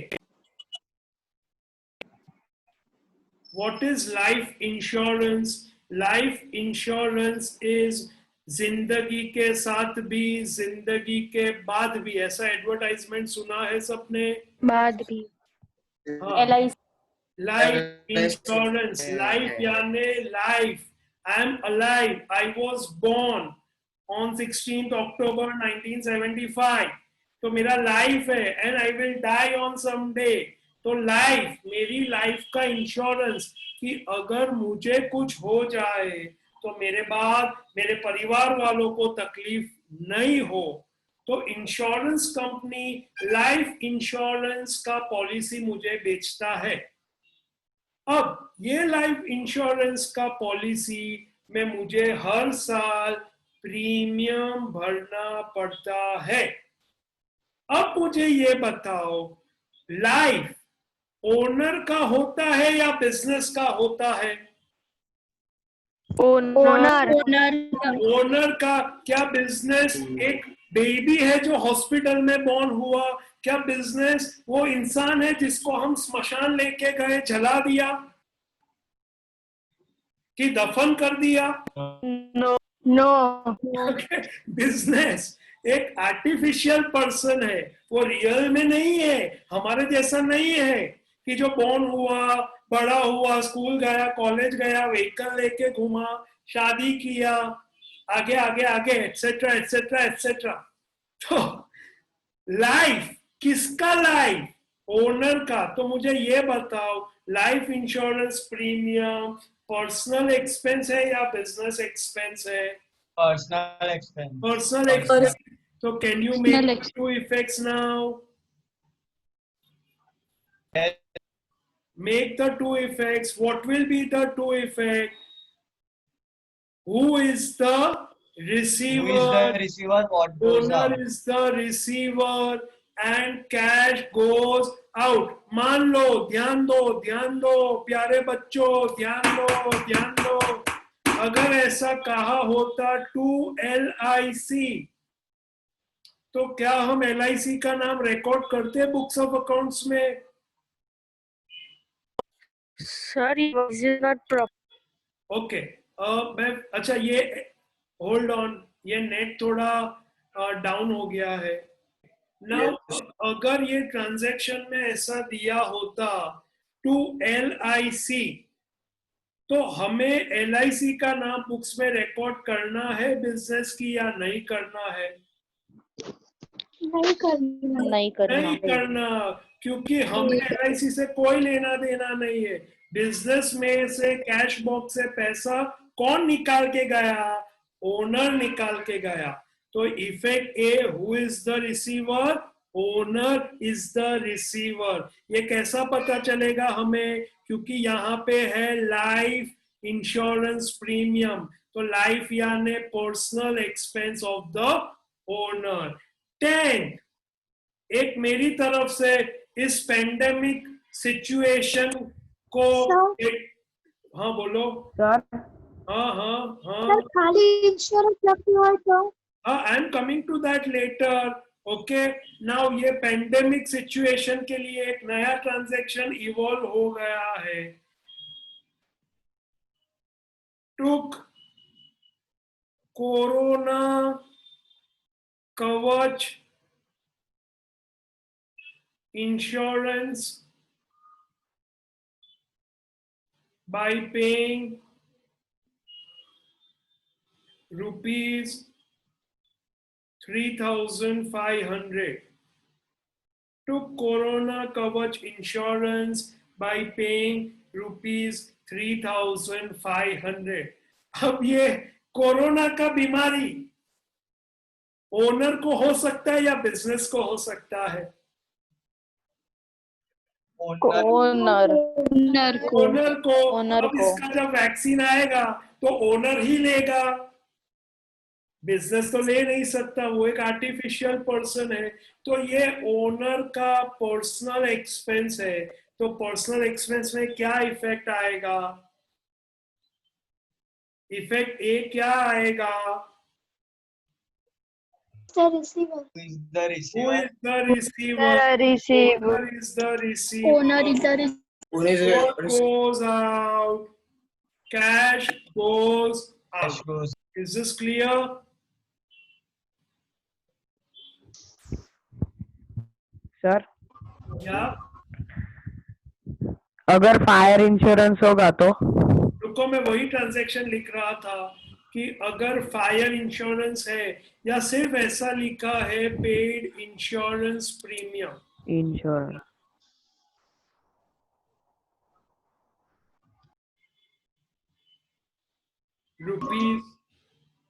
What is life insurance? Life insurance is जिंदगी के साथ भी, जिंदगी के बाद भी. ऐसा एडवर्टाइजमेंट सुना है सबने? बाद भी. LIC. Life insurance. लाइफ यानी life. I am alive. I was born on 16th October 1975. तो मेरा लाइफ है. And I will die on some day. तो लाइफ, मेरी लाइफ का इंश्योरेंस कि अगर मुझे कुछ हो जाए तो मेरे बाद मेरे परिवार वालों को तकलीफ नहीं हो, तो इंश्योरेंस कंपनी लाइफ इंश्योरेंस का पॉलिसी मुझे बेचता है। अब ये लाइफ इंश्योरेंस का पॉलिसी में मुझे हर साल प्रीमियम भरना पड़ता है। अब मुझे ये बताओ, लाइफ ओनर का होता है या बिजनेस का होता है? ओनर ओनर का। क्या बिजनेस एक बेबी है जो हॉस्पिटल में बॉर्न हुआ? क्या बिजनेस वो इंसान है जिसको हम स्मशान लेके गए, जला दिया कि दफन कर दिया? नो बिजनेस एक आर्टिफिशियल पर्सन है, वो रियल में नहीं है, हमारे जैसा नहीं है कि जो बॉर्न हुआ, बड़ा हुआ, स्कूल गया, कॉलेज गया, व्हीकल लेके घूमा, शादी किया, आगे आगे आगे एटसेट्रा एटसेट्रा एटसेट्रा। तो लाइफ किसका? लाइफ ओनर का। तो मुझे ये बताओ, life insurance premium personal expense है या बिजनेस एक्सपेंस है? Personal expense. Personal expense. So can you make two effects now? Yes. Make the two effects. What will be the two effects? Who is the receiver? Who is the receiver? What goes Owner out? is the receiver and cash goes out. मान लो, ध्यान दो प्यारे बच्चों, ध्यान दो। अगर ऐसा कहा होता 2LIC, तो क्या हम LIC का नाम रिकॉर्ड करते बुक्स ऑफ अकाउंट्स में? Sir is not proper. Okay, मैं अच्छा ये होल्ड ऑन, ये नेट थोड़ा डाउन हो गया है नाउ। अगर ये ट्रांजैक्शन में ऐसा दिया होता 2LIC, तो हमें LIC का नाम बुक्स में रिकॉर्ड करना है बिजनेस की या नहीं करना है? नहीं करना, क्योंकि हमें LIC से कोई लेना देना नहीं है। बिजनेस में से कैश बॉक्स से पैसा कौन निकाल के गया? ओनर निकाल के गया। तो effect A, who is the receiver? Owner is the receiver. ये कैसा पता चलेगा हमें? क्योंकि यहाँ पे है लाइफ इंश्योरेंस प्रीमियम, तो लाइफ यानी personal expense of the owner. 10, एक मेरी तरफ से इस पेंडेमिक सिचुएशन को हाँ बोलो। सर हाँ खाली इंश्योरेंस लगती है तो I am coming to that later. Okay, now ये पेंडेमिक सिचुएशन के लिए एक नया ट्रांजैक्शन इवॉल्व हो गया है। टुक corona Kavach insurance by paying rupees 3,500. Took Corona Kavach insurance by paying rupees 3,500. अब ये कोरोना का बीमारी ओनर को हो सकता है या बिजनेस को हो सकता है? ओनर को। ओनर अब को। इसका जब वैक्सीन आएगा तो ओनर ही लेगा, बिजनेस तो ले नहीं सकता, वो एक आर्टिफिशियल पर्सन है। तो ये ओनर का पर्सनल एक्सपेंस है। तो पर्सनल एक्सपेंस में क्या इफेक्ट आएगा? इफेक्ट ए क्या आएगा? the receiver. Who is the Who receiver? is the receiver? receiver. Owner is the receiver. Owner is the receiver. Who is the What receiver? goes out? Cash goes Cash out. goes. Is this clear? Sir Yeah. अगर fire insurance होगा तो? रुको, मैं वही transaction लिख रहा था कि अगर फायर इंश्योरेंस है या सिर्फ ऐसा लिखा है paid insurance premium. Insurance rupees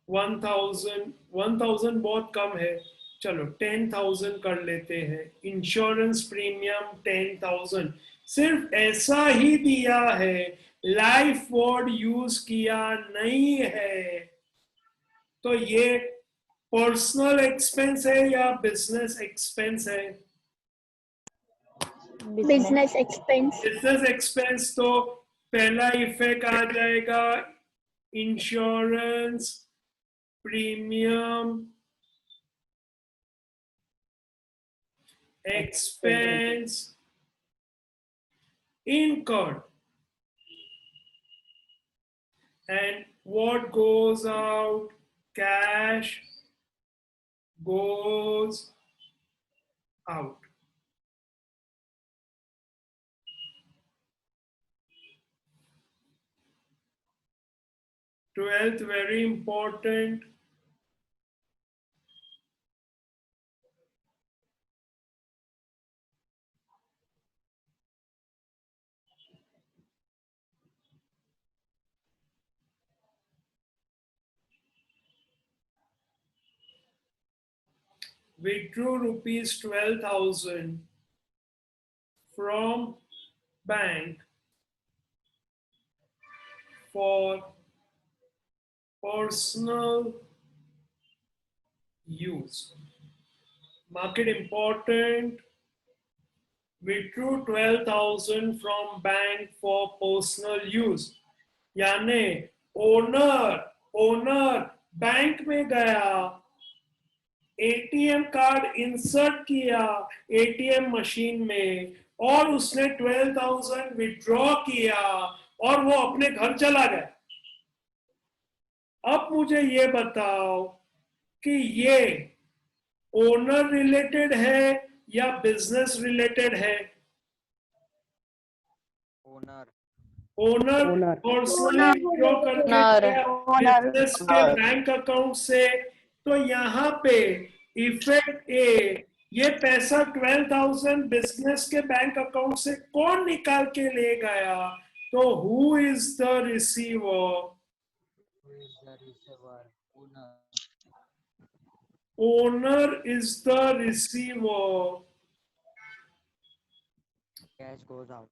1000 1000 बहुत कम है, चलो 10,000 कर लेते हैं। इंश्योरेंस प्रीमियम 10,000, सिर्फ ऐसा ही दिया है, लाइफ वर्ड यूज किया नहीं है। तो ये पर्सनल एक्सपेंस है या बिजनेस एक्सपेंस है? Business expense. बिजनेस एक्सपेंस, तो पहला इफेक्ट आ जाएगा insurance premium expense incurred, and what goes out? Cash goes out. Twelfth, very important. Withdrew rupees 12,000 from bank for personal use. Market important. Withdrew 12,000 from bank for personal use. यानी owner bank में गया, ATM card insert किया ATM machine में, और उसने 12,000 withdraw किया और वो अपने घर चला गया। अब मुझे ये बताओ कि ये ओनर रिलेटेड है या बिजनेस रिलेटेड है? ओनर पर्सनली विड्रॉ करके बिजनेस के बैंक अकाउंट से, तो यहाँ पे इफेक्ट ए, ये पैसा 12,000 बिजनेस के बैंक अकाउंट से कौन निकाल के ले गया? तो who is the receiver? Owner is the receiver. Cash goes out.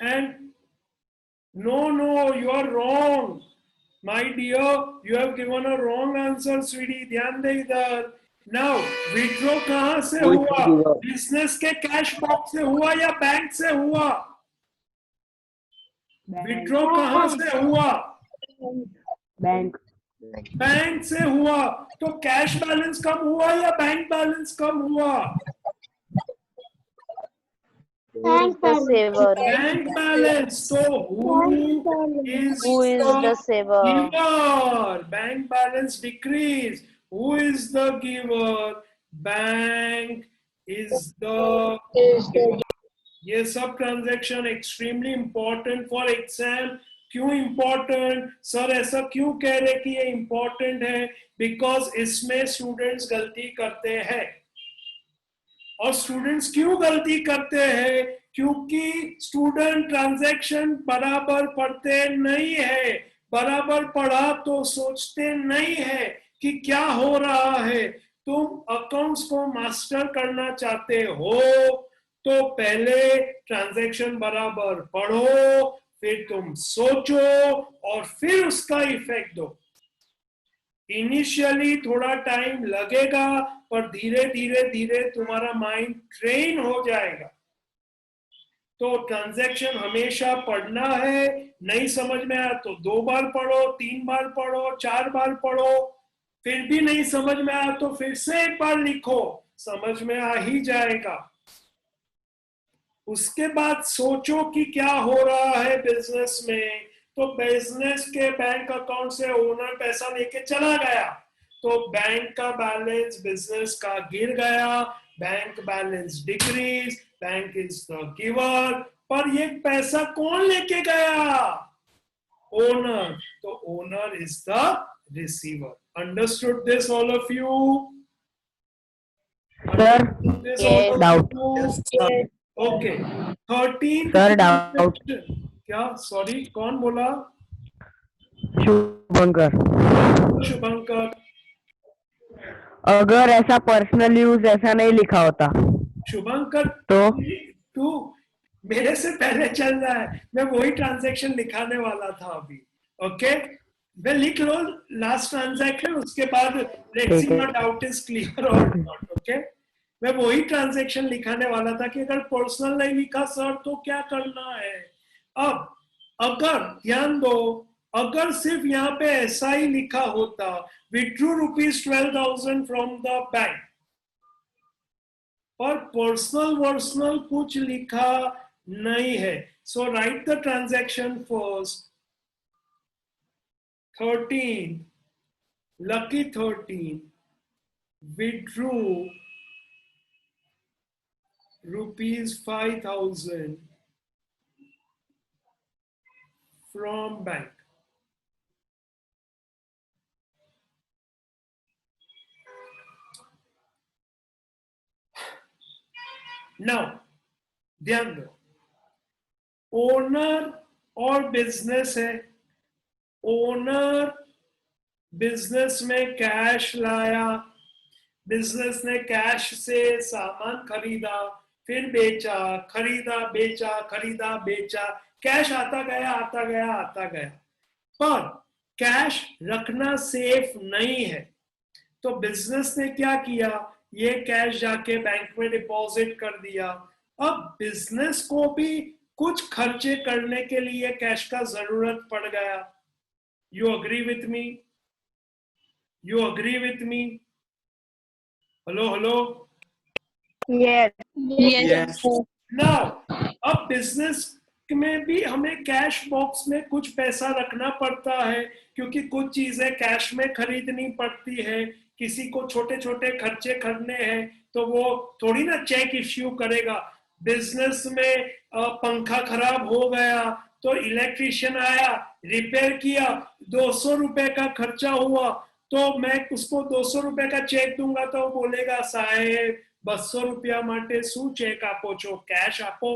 And no, you are wrong. My dear, you have given a wrong answer, sweetie. ध्यान दे इधर. Now, withdraw कहाँ से हुआ? बिजनेस के कैश बॉक्स से हुआ या बैंक से हुआ? विड्रॉ कहाँ से हुआ? बैंक से हुआ। तो कैश बैलेंस कम हुआ या बैंक बैलेंस कम हुआ? Bank balance. तो who is the giver? Bank balance decrease. Who is the giver? Bank is the giver. ये सब transaction extremely important for exam. क्यों इंपॉर्टेंट? सर ऐसा क्यों कह रहे कि ये इंपॉर्टेंट है? बिकॉज इसमें स्टूडेंट्स गलती करते हैं। और स्टूडेंट्स क्यों गलती करते हैं? क्योंकि स्टूडेंट ट्रांजैक्शन बराबर पढ़ते नहीं है। बराबर पढ़ा तो सोचते नहीं है कि क्या हो रहा है। तुम अकाउंट्स को मास्टर करना चाहते हो तो पहले ट्रांजैक्शन बराबर पढ़ो, फिर तुम सोचो और फिर उसका इफेक्ट दो। इनिशियली थोड़ा टाइम लगेगा, पर धीरे धीरे तुम्हारा माइंड ट्रेन हो जाएगा। तो ट्रांजैक्शन हमेशा पढ़ना है। नहीं समझ में आया तो 2 बार पढ़ो, 3 बार पढ़ो, 4 बार पढ़ो। फिर भी नहीं समझ में आया तो फिर से एक बार लिखो, समझ में आ ही जाएगा। उसके बाद सोचो कि क्या हो रहा है बिजनेस में। तो बिजनेस के बैंक अकाउंट से ओनर पैसा लेके चला गया, तो बैंक का बैलेंस बिजनेस का गिर गया। Bank balance decrease, bank is the giver. पर ये पैसा कौन लेके गया? ओनर। तो owner is the receiver. Understood this all of you? Sir doubt. Okay. 13 sir doubt. क्या? सॉरी, कौन बोला? शुभंकर, शुभंकर, अगर ऐसा पर्सनल यूज ऐसा नहीं लिखा होता शुभंकर तो तू मेरे से पहले चल रहा है, मैं वही ट्रांजैक्शन लिखाने वाला था अभी। ओके, मैं लिख लो लास्ट ट्रांजैक्शन, उसके बाद लेट्स सी ठीक है। योर डाउट इज क्लियर और नॉट। ओके, मैं वही ट्रांजैक्शन लिखाने वाला था कि अगर पर्सनल नहीं लिखा सर तो क्या करना है। अब अगर ध्यान दो, अगर सिर्फ यहाँ पे ऐसा ही लिखा होता, विथड्रू ₹12,000 फ्रॉम द बैंक, और पर्सनल वर्सनल कुछ लिखा नहीं है, so write the transaction first. 13 lucky 13 withdrew ₹5,000 from bank. Now ध्यान दो, ओनर और बिजनेस है, ओनर बिजनेस में कैश लाया, बिजनेस ने कैश से सामान खरीदा, फिर बेचा, खरीदा बेचा, खरीदा बेचा, कैश आता गया आता गया आता गया, पर कैश रखना सेफ नहीं है। तो बिजनेस ने क्या किया, ये कैश जाके बैंक में डिपॉजिट कर दिया। अब बिजनेस को भी कुछ खर्चे करने के लिए कैश का जरूरत पड़ गया। You agree with me? You agree with me? Hello hello. Yes. Yes. Now अब बिजनेस में भी हमें कैश बॉक्स में कुछ पैसा रखना पड़ता है, क्योंकि कुछ चीजें कैश में खरीदनी पड़ती है, किसी को छोटे छोटे खर्चे करने हैं, तो वो थोड़ी ना चेक इश्यू करेगा। बिजनेस में पंखा खराब हो गया तो इलेक्ट्रिशियन आया, रिपेयर किया, ₹200 का खर्चा हुआ, तो मैं उसको ₹200 का चेक दूंगा तो बोलेगा साहेब ₹200 માટે શું ચેક આપો છો, कैश આપो।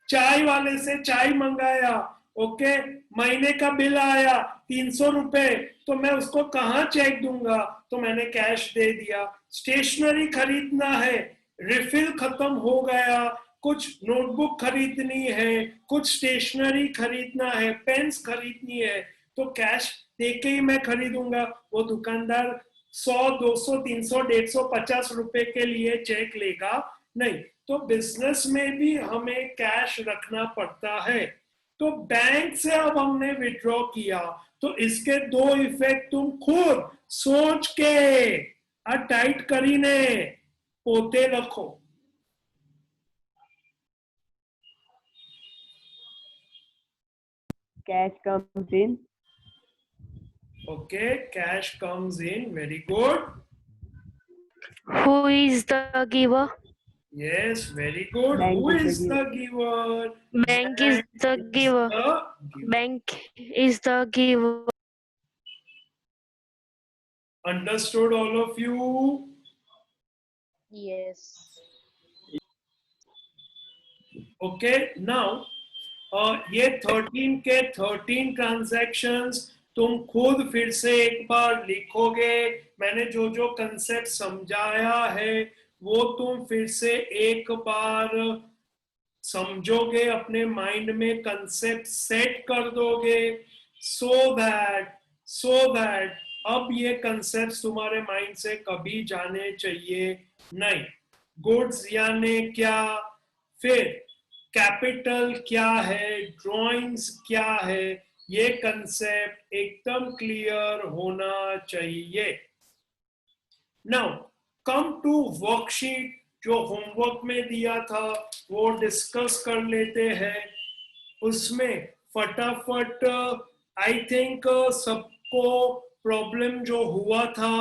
चाय वाले से चाय मंगाया, ओके, महीने का बिल आया ₹300, तो मैं उसको कहां चेक दूंगा, तो मैंने कैश दे दिया। स्टेशनरी खरीदना है, रिफिल खत्म हो गया, कुछ नोटबुक खरीदनी है, कुछ स्टेशनरी खरीदना है, पेन्स खरीदनी है, तो कैश देके ही मैं खरीदूंगा। वो दुकानदार 100, 200, 300, 150, ₹50 के लिए चेक लेगा नहीं। तो बिजनेस में भी हमें कैश रखना पड़ता है। तो बैंक से अब हमने विड्रॉ किया, तो इसके दो इफेक्ट तुम खुद सोच के टाइट करीने पोते रखो। cash comes in, okay, cash comes in, very good, Who is the giver? Yes very good. Bank who is the is the giver? Bank is the giver. Bank is the giver. Understood all of you? Yes. Okay, now ये 13 के 13 transactions तुम खुद फिर से एक बार लिखोगे। मैंने जो जो कंसेप्ट समझाया है वो तुम फिर से एक बार समझोगे, अपने माइंड में कंसेप्ट सेट कर दोगे, सो दैट अब ये कंसेप्ट तुम्हारे माइंड से कभी जाने चाहिए नहीं। गुड्स यानी क्या, फिर कैपिटल क्या है, ड्राइंग्स क्या है, ये कंसेप्ट एकदम क्लियर होना चाहिए। नाउ कम टू वर्कशीट, जो होमवर्क में दिया था वो डिस्कस कर लेते हैं। उसमें फटाफट आई थिंक सबको प्रॉब्लम जो हुआ था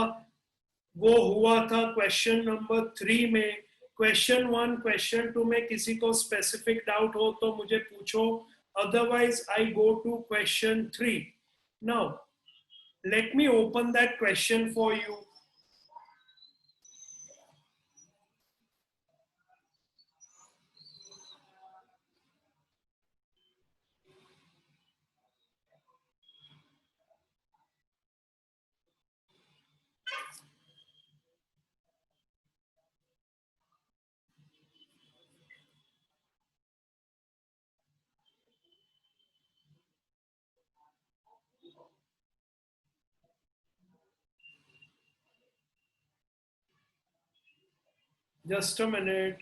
वो हुआ था क्वेश्चन नंबर 3 में। क्वेश्चन 1, क्वेश्चन 2 में किसी को स्पेसिफिक डाउट हो तो मुझे पूछो, otherwise I go to question 3। Now let me open that question for you. Just a minute.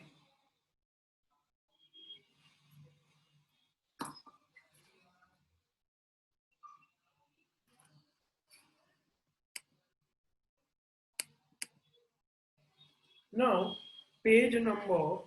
Now, page number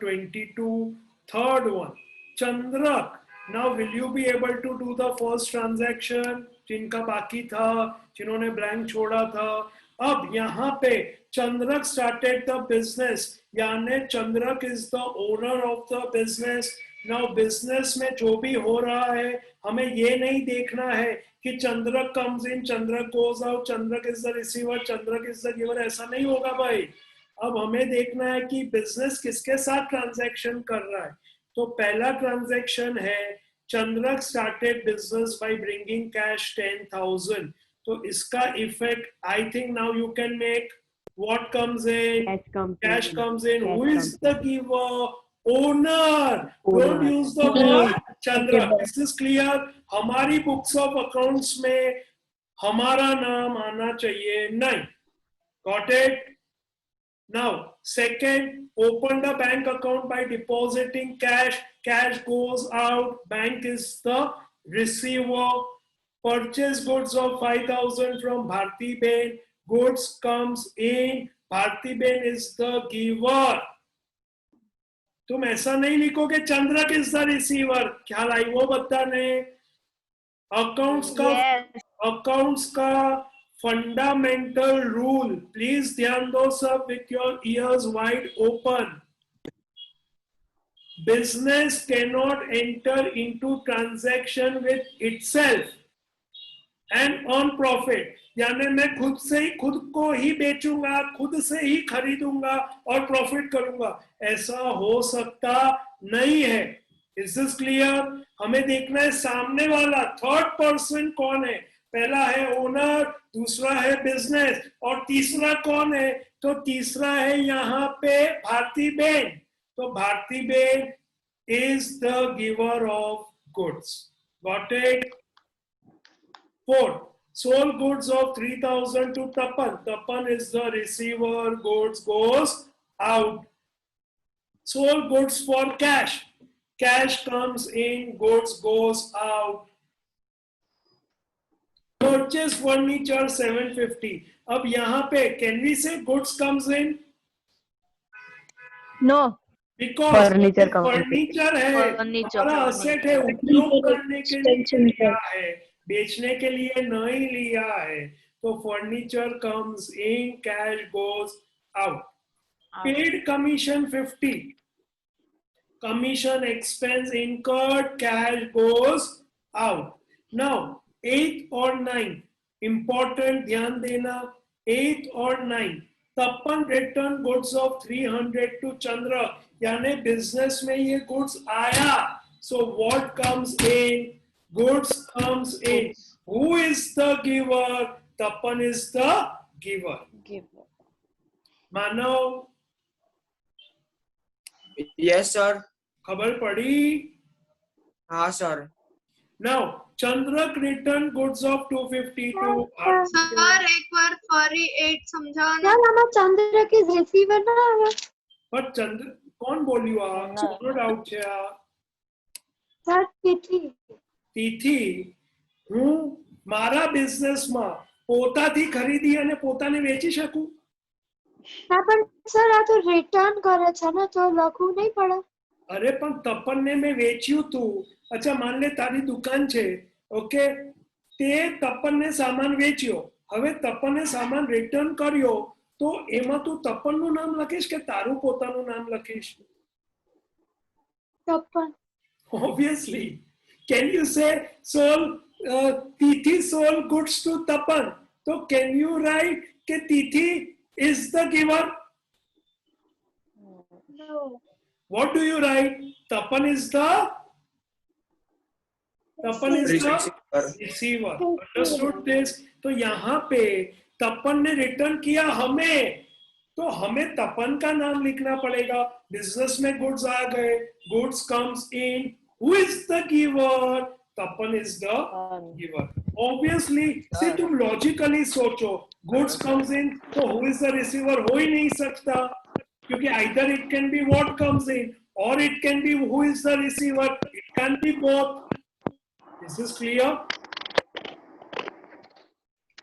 22, third one. Chandrak. Now, will you be able to do the first transaction? जिनका बाकी था, जिन्होंने blank छोड़ा था. अब यहाँ पे Chandrak started the business. यानी Chandrak is the owner of the business. Now, business में जो भी हो रहा है, हमें ये नहीं देखना है कि Chandrak comes in, Chandrak goes out, Chandrak is the receiver, Chandrak is the giver. ऐसा नहीं होगा भाई. अब हमें देखना है कि बिजनेस किसके साथ ट्रांजैक्शन कर रहा है. तो पहला ट्रांजैक्शन है Chandrak started business by bringing cash 10,000. तो इसका effect I think now you can make. What comes in? Cash comes in. Who is the giver? Owner. Don't use the word Chandrak. This is clear. हमारी books of accounts में हमारा नाम आना चाहिए नहीं. Got it? Now, second, open the bank account by depositing cash. Cash goes out. Bank is the receiver. Purchase goods of 5,000 from Bharti Ben. Goods comes in. Bharti Ben is the giver. तुम ऐसा नहीं लिखोगे चंद्रक is the receiver. ख्याल आई वो बताने. Accounts का fundamental rule. Please ध्यान दो सब with your ears wide open. Business cannot enter into transaction with itself and earn profit. यानी मैं खुद को ही बेचूंगा, खुद से ही खरीदूंगा और प्रॉफिट करूंगा. ऐसा हो सकता नहीं है. Is this clear? हमें देखना है सामने वाला थर्ड पर्सन कौन है. पहला है ओनर, दूसरा है बिजनेस और तीसरा कौन है? तो तीसरा है यहाँ पे भारती बेन. तो Bharti ben is the giver of goods. Got it? Fourth, sold goods of 3,000 to Tapan. Tapan is the receiver. Goods goes out. Sold goods for cash. Cash comes in. Goods goes out. Purchase furniture 750. अब यहाँ पे can we say goods comes in? No. Because furniture है, हमारा asset है, उपयोग करने के लिए लिया है, बेचने के लिए नहीं लिया है. तो furniture comes in, cash goes out. Paid commission 50. Commission expense incurred, cash goes out. Now 8 और 9 इंपॉर्टेंट, ध्यान देना. 8 और 9. तपन रिटर्न गुड्स ऑफ 300 टू चंद्र. यानी बिजनेस में ये गुड्स आया. So what comes in? Goods comes in. Who is the giver? Tapan is the giver. Manav. Yes, sir. खबर पड़ी? हाँ, sir. Now, Chandrak returned goods of 250 to sir एक बार फरी 8 समझाओ ना. सर हमारा चंद्र की रिसीवर ना આવે. पर चंद्र कौन बोल्યું आ? नो डाउट છે આ. સર કેટલી તેથી હું મારા બિઝનેસમાં પોતાથી ખરીદી અને પોતાને વેચી શકું? ના પણ સર આ તો રિટર્ન કરે છે ને, તો લખવું નહીં પડે? અરે પણ તપનને મેં વેચ્યું તું. અચ્છા માન લે તારી દુકાન છે, ઓકે, તે તપનને સામાન વેચ્યો. હવે તપને સામાન રિટર્ન કર્યો, તો એમાં તું તપનનું નામ લખીશ કે તારું પોતાનું નામ લખીશ? Tapan. Obviously. Can you say Tithi sold goods to Tapan? So can you write that Tithi is the giver? No. What do you write? Tapan is the receiver. Understood this? तो यहाँ पे तपन ने रिटर्न किया हमें, तो हमें तपन का नाम लिखना पड़ेगा. बिजनेस में गुड्स आ गए, goods comes in. Who is the giver? Tapan is the giver. Obviously, see तुम logically सोचो, goods comes in, तो who is the receiver? हो ही नहीं सकता, क्योंकि either it can be what comes in, or it can be who is the receiver. It can be both. This is clear?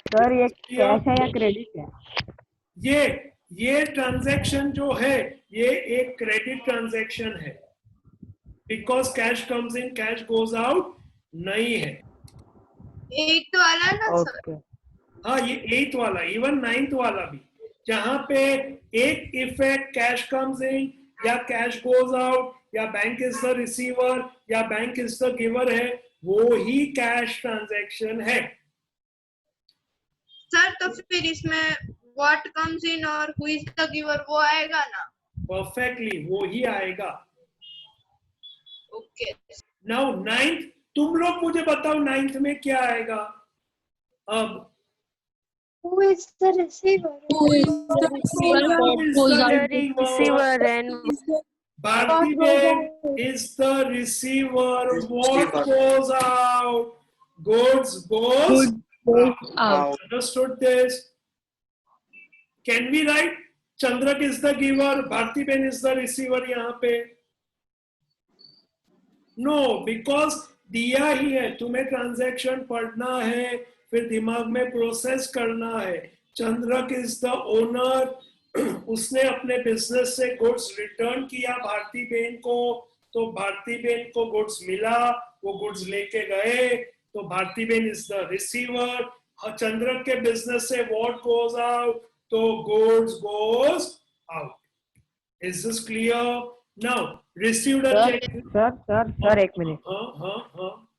Sir ये cash है या credit है? ये ट्रांजैक्शन जो है ये एक क्रेडिट ट्रांजैक्शन है, because cash comes in cash goes out नहीं है। 8 वाला ना सर? ओके, हाँ ये 8th वाला, इवन 9th वाला भी, जहां पे एक इफेक्ट कैश कम्स इन या कैश गोज आउट या बैंक इज द रिसीवर या बैंक इज द गिवर है, वो ही कैश ट्रांजैक्शन है। सर तो फिर इसमें व्हाट कम्स इन और हु इज द गिवर वो आएगा ना? परफेक्टली वो ही आएगा। ओके। नाउ 9th, तुम लोग मुझे बताओ 9th में क्या आएगा? अब Who is the receiver? Who is the receiver and Bharti Bain is the receiver. What goes out? Goods goes out. Understood this? Can we write Chandrak is the giver, Bharti Bain is the receiver यहाँ पे? No, because दिया ही है, तुम्हें transaction पढ़ना है, फिर दिमाग में प्रोसेस करना है। चंद्रक इज द ओनर, उसने अपने बिजनेस से गुड्स रिटर्न किया भारती बेन को, तो भारती बेन को गुड्स मिला, वो गुड्स लेके गए, तो Bharti ben is the receiver. Chandrak के बिजनेस से व्हाट गोज आउट, तो goods goes out. Is this clear? Now received a cheque. Sir एक मिनट, हाँ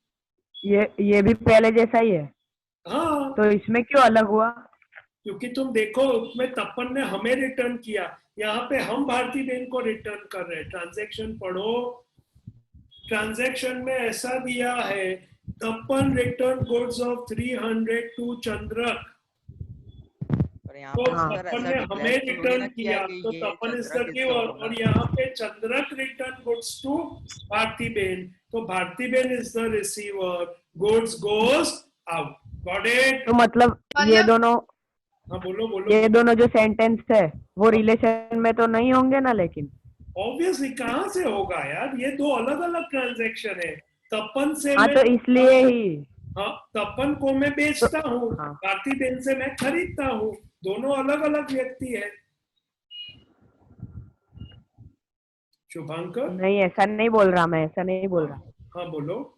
ये भी पहले जैसा ही है, हाँ, तो इसमें क्यों अलग हुआ? क्योंकि तुम देखो उसमें तपन ने हमें रिटर्न किया, यहाँ पे हम भारती बेन को रिटर्न कर रहे हैं। ट्रांजैक्शन पढ़ो, ट्रांजैक्शन में ऐसा दिया है, तपन रिटर्न गुड्स ऑफ 300 टू चंद्रक, तो तपन ने हमें रिटर्न किया, तो तपन इज द गिवर, और यहाँ पे Chandrak return goods to Bharti ben, तो Bharti ben is the receiver, goods goes out. Got it? तो मतलब ये दोनों, हाँ बोलो। ये दोनों जो सेंटेंस है वो रिलेशन में तो नहीं होंगे ना? लेकिन ऑब्वियसली कहाँ से होगा यार, ये दो अलग अलग ट्रांजैक्शन है। तपन से हाँ, तो इसलिए ही, हाँ, तपन को मैं बेचता हूँ, हाँ। भारती बेन से मैं खरीदता हूँ, दोनों अलग अलग व्यक्ति है। शुभांकर? नहीं ऐसा नहीं बोल रहा मैं, ऐसा नहीं बोल रहा। हाँ बोलो।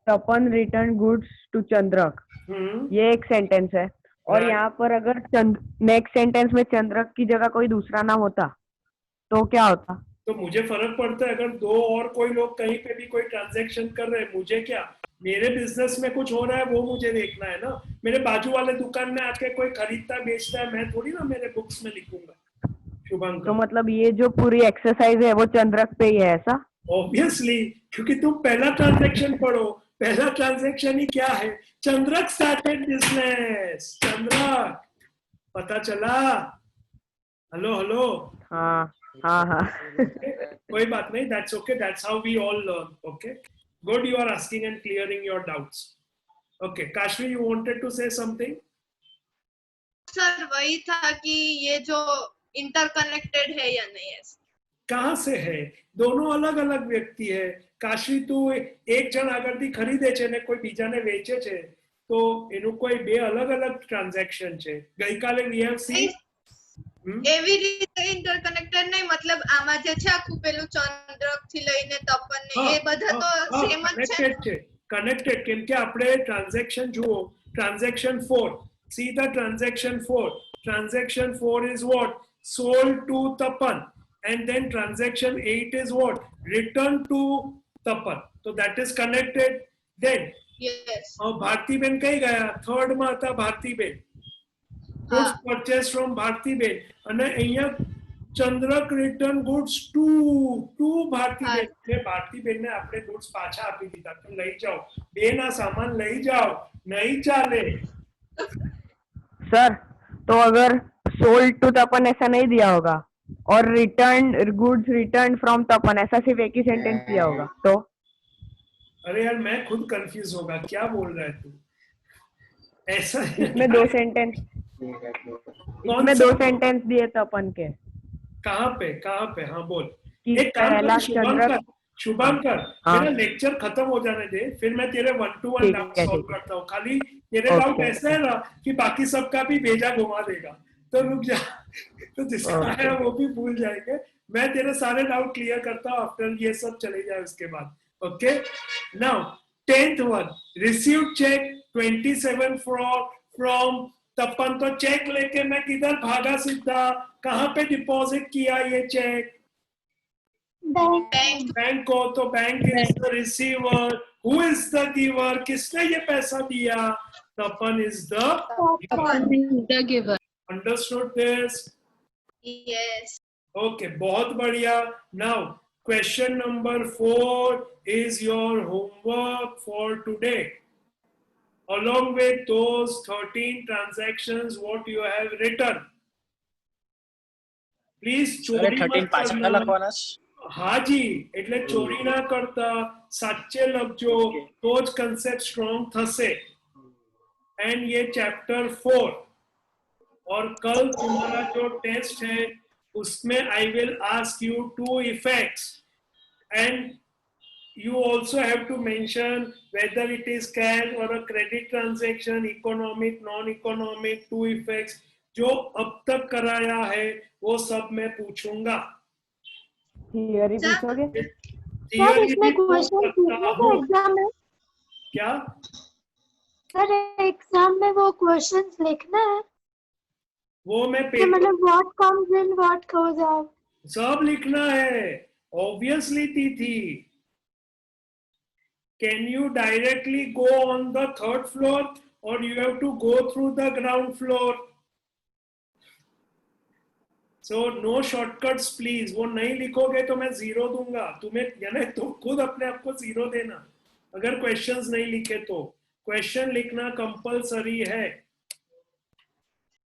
तपन रिटर्न गुड्स टू चंद्रक, ये एक सेंटेंस है, और Right. यहाँ पर अगर नेक्स्ट सेंटेंस में चंद्रक की जगह कोई दूसरा नाम होता तो क्या होता? तो मुझे फर्क पड़ता है अगर दो और कोई लोग कहीं पे भी कोई ट्रांजैक्शन कर रहे हैं, मुझे क्या? मेरे बिजनेस में कुछ हो रहा है वो मुझे देखना है ना। मेरे बाजू वाले दुकान में आके कोई खरीदता बेचता है, मैं थोड़ी ना मेरे बुक्स में लिखूंगा। शुभांकर? तो मतलब ये जो पूरी एक्सरसाइज है वो चंद्रक पे ही है ऐसा? ऑब्वियसली, क्योंकि तुम पहला ट्रांजैक्शन पढ़ो, पहला ट्रांजैक्शन ही क्या है? Chandrak started business. चंद्रक, पता चला? हेलो। हाँ। कोई बात नहीं, that's okay, that's how we all learn. Okay, good, you are asking and clearing your doubts. Okay, Kashvi, you wanted to say something? Sir वही था कि ये जो इंटरकनेक्टेड है या नहीं है? कहाँ से है? दोनों अलग अलग व्यक्ति है। काशवी, तू एक जन આગળથી ખરીદે છે ને કોઈ બીજાને વેચે છે, તો એનું કોઈ બે અલગ અલગ ટ્રાન્ઝેક્શન છે। ગઈકાલે વી હેવ સીન એવી રીતે ઇન્ટરકનેક્ટેડ નહીં, મતલબ આમાં જે છે આખું પેલું ચંદ્રક થી લઈને તપન ને એ બધા તો સેમ જ છે। કનેક્ટેડ છે, કનેક્ટેડ, કેમ કે આપણે ટ્રાન્ઝેક્શન જુઓ, transaction 4, see the transaction 4. Transaction 4 is what? Sold to Tapan. And then transaction 8 is what? Return to Tapan. So that is connected. Then Yes. Bharti ben कहीं गया? थर्ड में था Bharti ben, goods purchased from Bharti ben, અને અહીંયા ચંદ્રક return goods to ભારતી બેન, એટલે ભારતી બેન ને આપણે goods પાછા આપી દીધા, તો લઈ જાઓ બેન, આ સામાન લઈ જાઓ, નહીં ચાલે। सर तो अगर सोल्ड टू तपन ऐसा नहीं दिया होगा और रिटर्न गुड्स रिटर्न फ्रॉम तपन ऐसा सिर्फ एक ही सेंटेंस दिया होगा, तो अरे यार मैं खुद कंफ्यूज होगा, क्या बोल रहा है तू? ऐसा इसमें दो सेंटेंस दिए थे अपन के। कहाँ पे? हाँ बोल। कि एक काम पहला कर शुभंकर, हाँ। मेरा लेक्चर खत्म हो जाने दे, फिर मैं तेरे 1-to-1 ठीक डाउट है, सॉल्व ठीक है। करता हूँ। खाली तेरे Okay. डाउट ऐसा है ना कि बाकी सबका भी भेजा घुमा देगा, तो रुक जा। तो जिसका Okay. है वो भी भूल जाएंगे। मैं तेरे सारे डाउट क्लियर करता हूँ आफ्टर ये सब चले जाए उसके बाद। Okay, now 10th one, received cheque 27 from Tapan. तो चेक लेके मैं किधर भागा सीधा? कहाँ पे डिपॉजिट किया ये चेक? बैंक को। तो bank is the receiver, who is the giver? किसने ये पैसा दिया? Tapan is the giver. Understood this? Yes. Okay, बहुत बढ़िया। Now question number 4 is your homework for today, along with those 13 transactions what you have written. Please ચોરી મત કરના. હાજી, એટલે ચોરી ના કરતા, સાચે લખજો તો જ કન્સેપ્ટ સ્ટ્રોંગ થશે. એન્ડ ये चैप्टर 4 और कल तुम्हारा जो टेस्ट है उसमें I will ask you 2 effects and you also have to mention whether it is cash or a credit transaction, economic, non-economic, 2 effects. जो अब तक कराया है वो सब मैं पूछूंगा। थियरी पूछोगे? सर इसमें क्वेश्चन लिखने का एग्जाम है? क्या सर एग्जाम में वो क्वेश्चंस लिखना है? वो मैं कि पेपर मतलब what comes in what goes out सब लिखना है, ऑब्वियसली थी। Can you directly go on the 3rd floor or you have to go through the ground floor? So no shortcuts please. वो नहीं लिखोगे तो मैं 0 दूंगा तुम्हें, यानी तुम खुद अपने आप को 0 देना अगर क्वेश्चंस नहीं लिखे तो। क्वेश्चन लिखना कंपलसरी है।